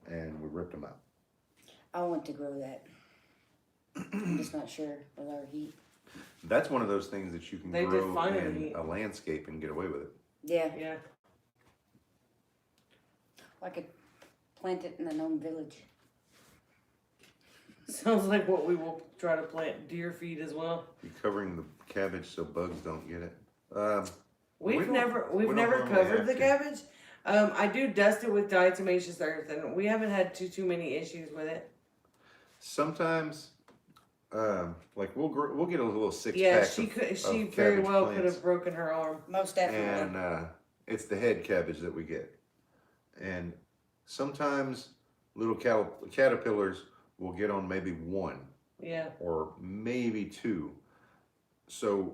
and we ripped them out. I want to grow that. I'm just not sure with our heat. That's one of those things that you can They grow did fine in in heat. a landscape and get away with it. Yeah, Yeah. I could plant it in the Gnome village. Sounds like what we will try to plant deer feed as well. You're covering the cabbage so bugs don't get it. We We've don't- never we don't normally covered have the to. cabbage. I do dust it with diatomaceous earth, and we haven't had too many issues with it. Sometimes, like we'll get a little six Yeah, pack. she of very cabbage well could plants. have broken her arm. Most definitely. And it's the head cabbage that we get. And sometimes little caterpillars will get on maybe one Yeah, or maybe two. So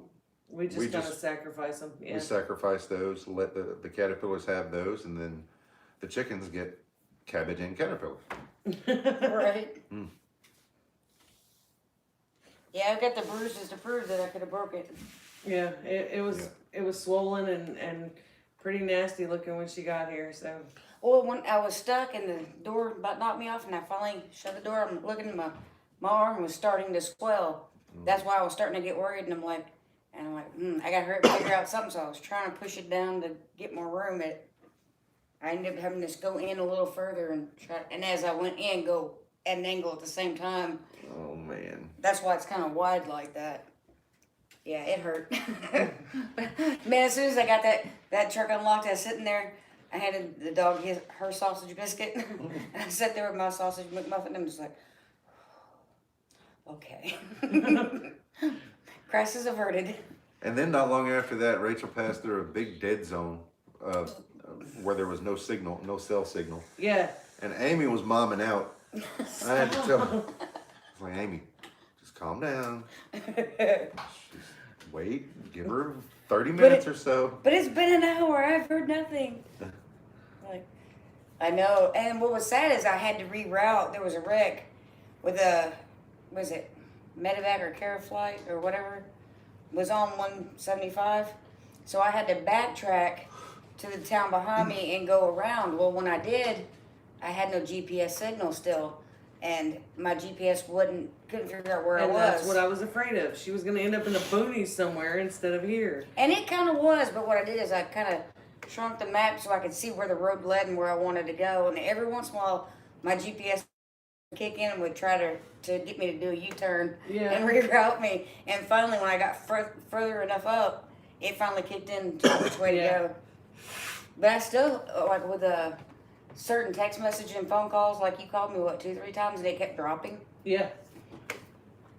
we just We gotta just- sacrifice them. Yeah. we sacrifice those, let the caterpillars have those, and then the chickens get cabbage and caterpillar. Right. Mm. Yeah, I've got the bruises to prove that I could have broke it. Yeah, it was swollen and pretty nasty looking when she got here. So Well, when I was stuck and the door about knocked me off and I finally shut the door, I'm looking at my arm was starting to swell. That's why I was starting to get worried and I'm like, I gotta hurry up and figure out something. So I was trying to push it down to get more room. I ended up having to go in a little further and as I went in, go at an angle at the same time. Oh man. That's why it's kind of wide like that. Yeah, it hurt. Man, as soon as I got that truck unlocked, I was sitting there. I handed the dog her sausage biscuit. And I sat there with my sausage McMuffin. And I'm just like, okay. Crisis averted. And then not long after that, Rachel passed through a big dead zone where there was no signal, no cell signal. yeah, And Amy was momming out. I had to tell her, I was like, Amy, just calm down. Wait, give her 30 minutes or so. But it's been an hour. I've heard nothing. Like, I know. And what was sad is I had to reroute. There was a wreck with was it Medevac or Caraflight or whatever, was on 175. So I had to backtrack to the town behind me and go around. Well, when I did, I had no GPS signal still. And my GPS couldn't figure out where I and was. that's what I was afraid of. She was gonna end up in the boonies somewhere instead of here. And it kind of was, but what I did is I kind of shrunk the map so I could see where the road led and where I wanted to go. And every once in a while, my GPS would kick in and would try to get me to do a U-turn Yeah. and reroute me. And finally, when I got further enough up, it finally kicked in to which way Yeah. to go. But I still, like with certain text message and phone calls, like you called me, what, 2-3 times, and it kept dropping? Yeah,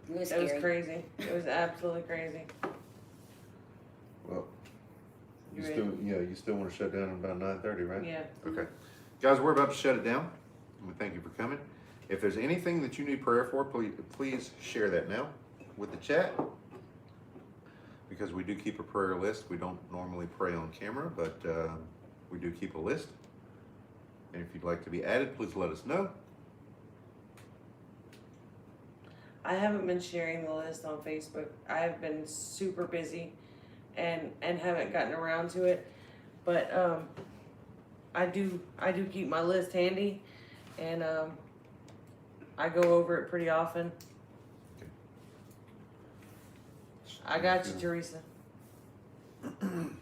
It was it was scary. crazy. It was absolutely crazy. Well, you You still, you still want to shut down at about 9:30, right? Yeah. Okay. Guys, we're about to shut it down. We thank you for coming. If there's anything that you need prayer for, please share that now with the chat. Because we do keep a prayer list. We don't normally pray on camera, but we do keep a list. And if you'd like to be added, please let us know. I haven't been sharing the list on Facebook. I've been super busy and haven't gotten around to it. But I do keep my list handy, and I go over it pretty often. I got you, Teresa. And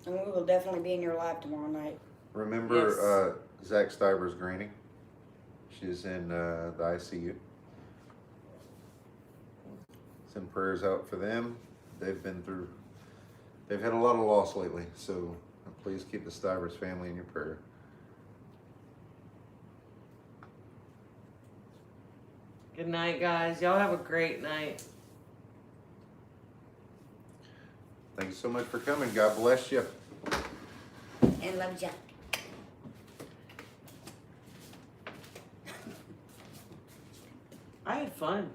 we will definitely be in your live tomorrow night. Remember Zach Stiver's granny? She's in the ICU. Send prayers out for them. They've had a lot of loss lately, so please keep the Stivers family in your prayer. Good night, guys. Y'all have a great night. Thank you so much for coming. God bless you. And love ya. I had fun.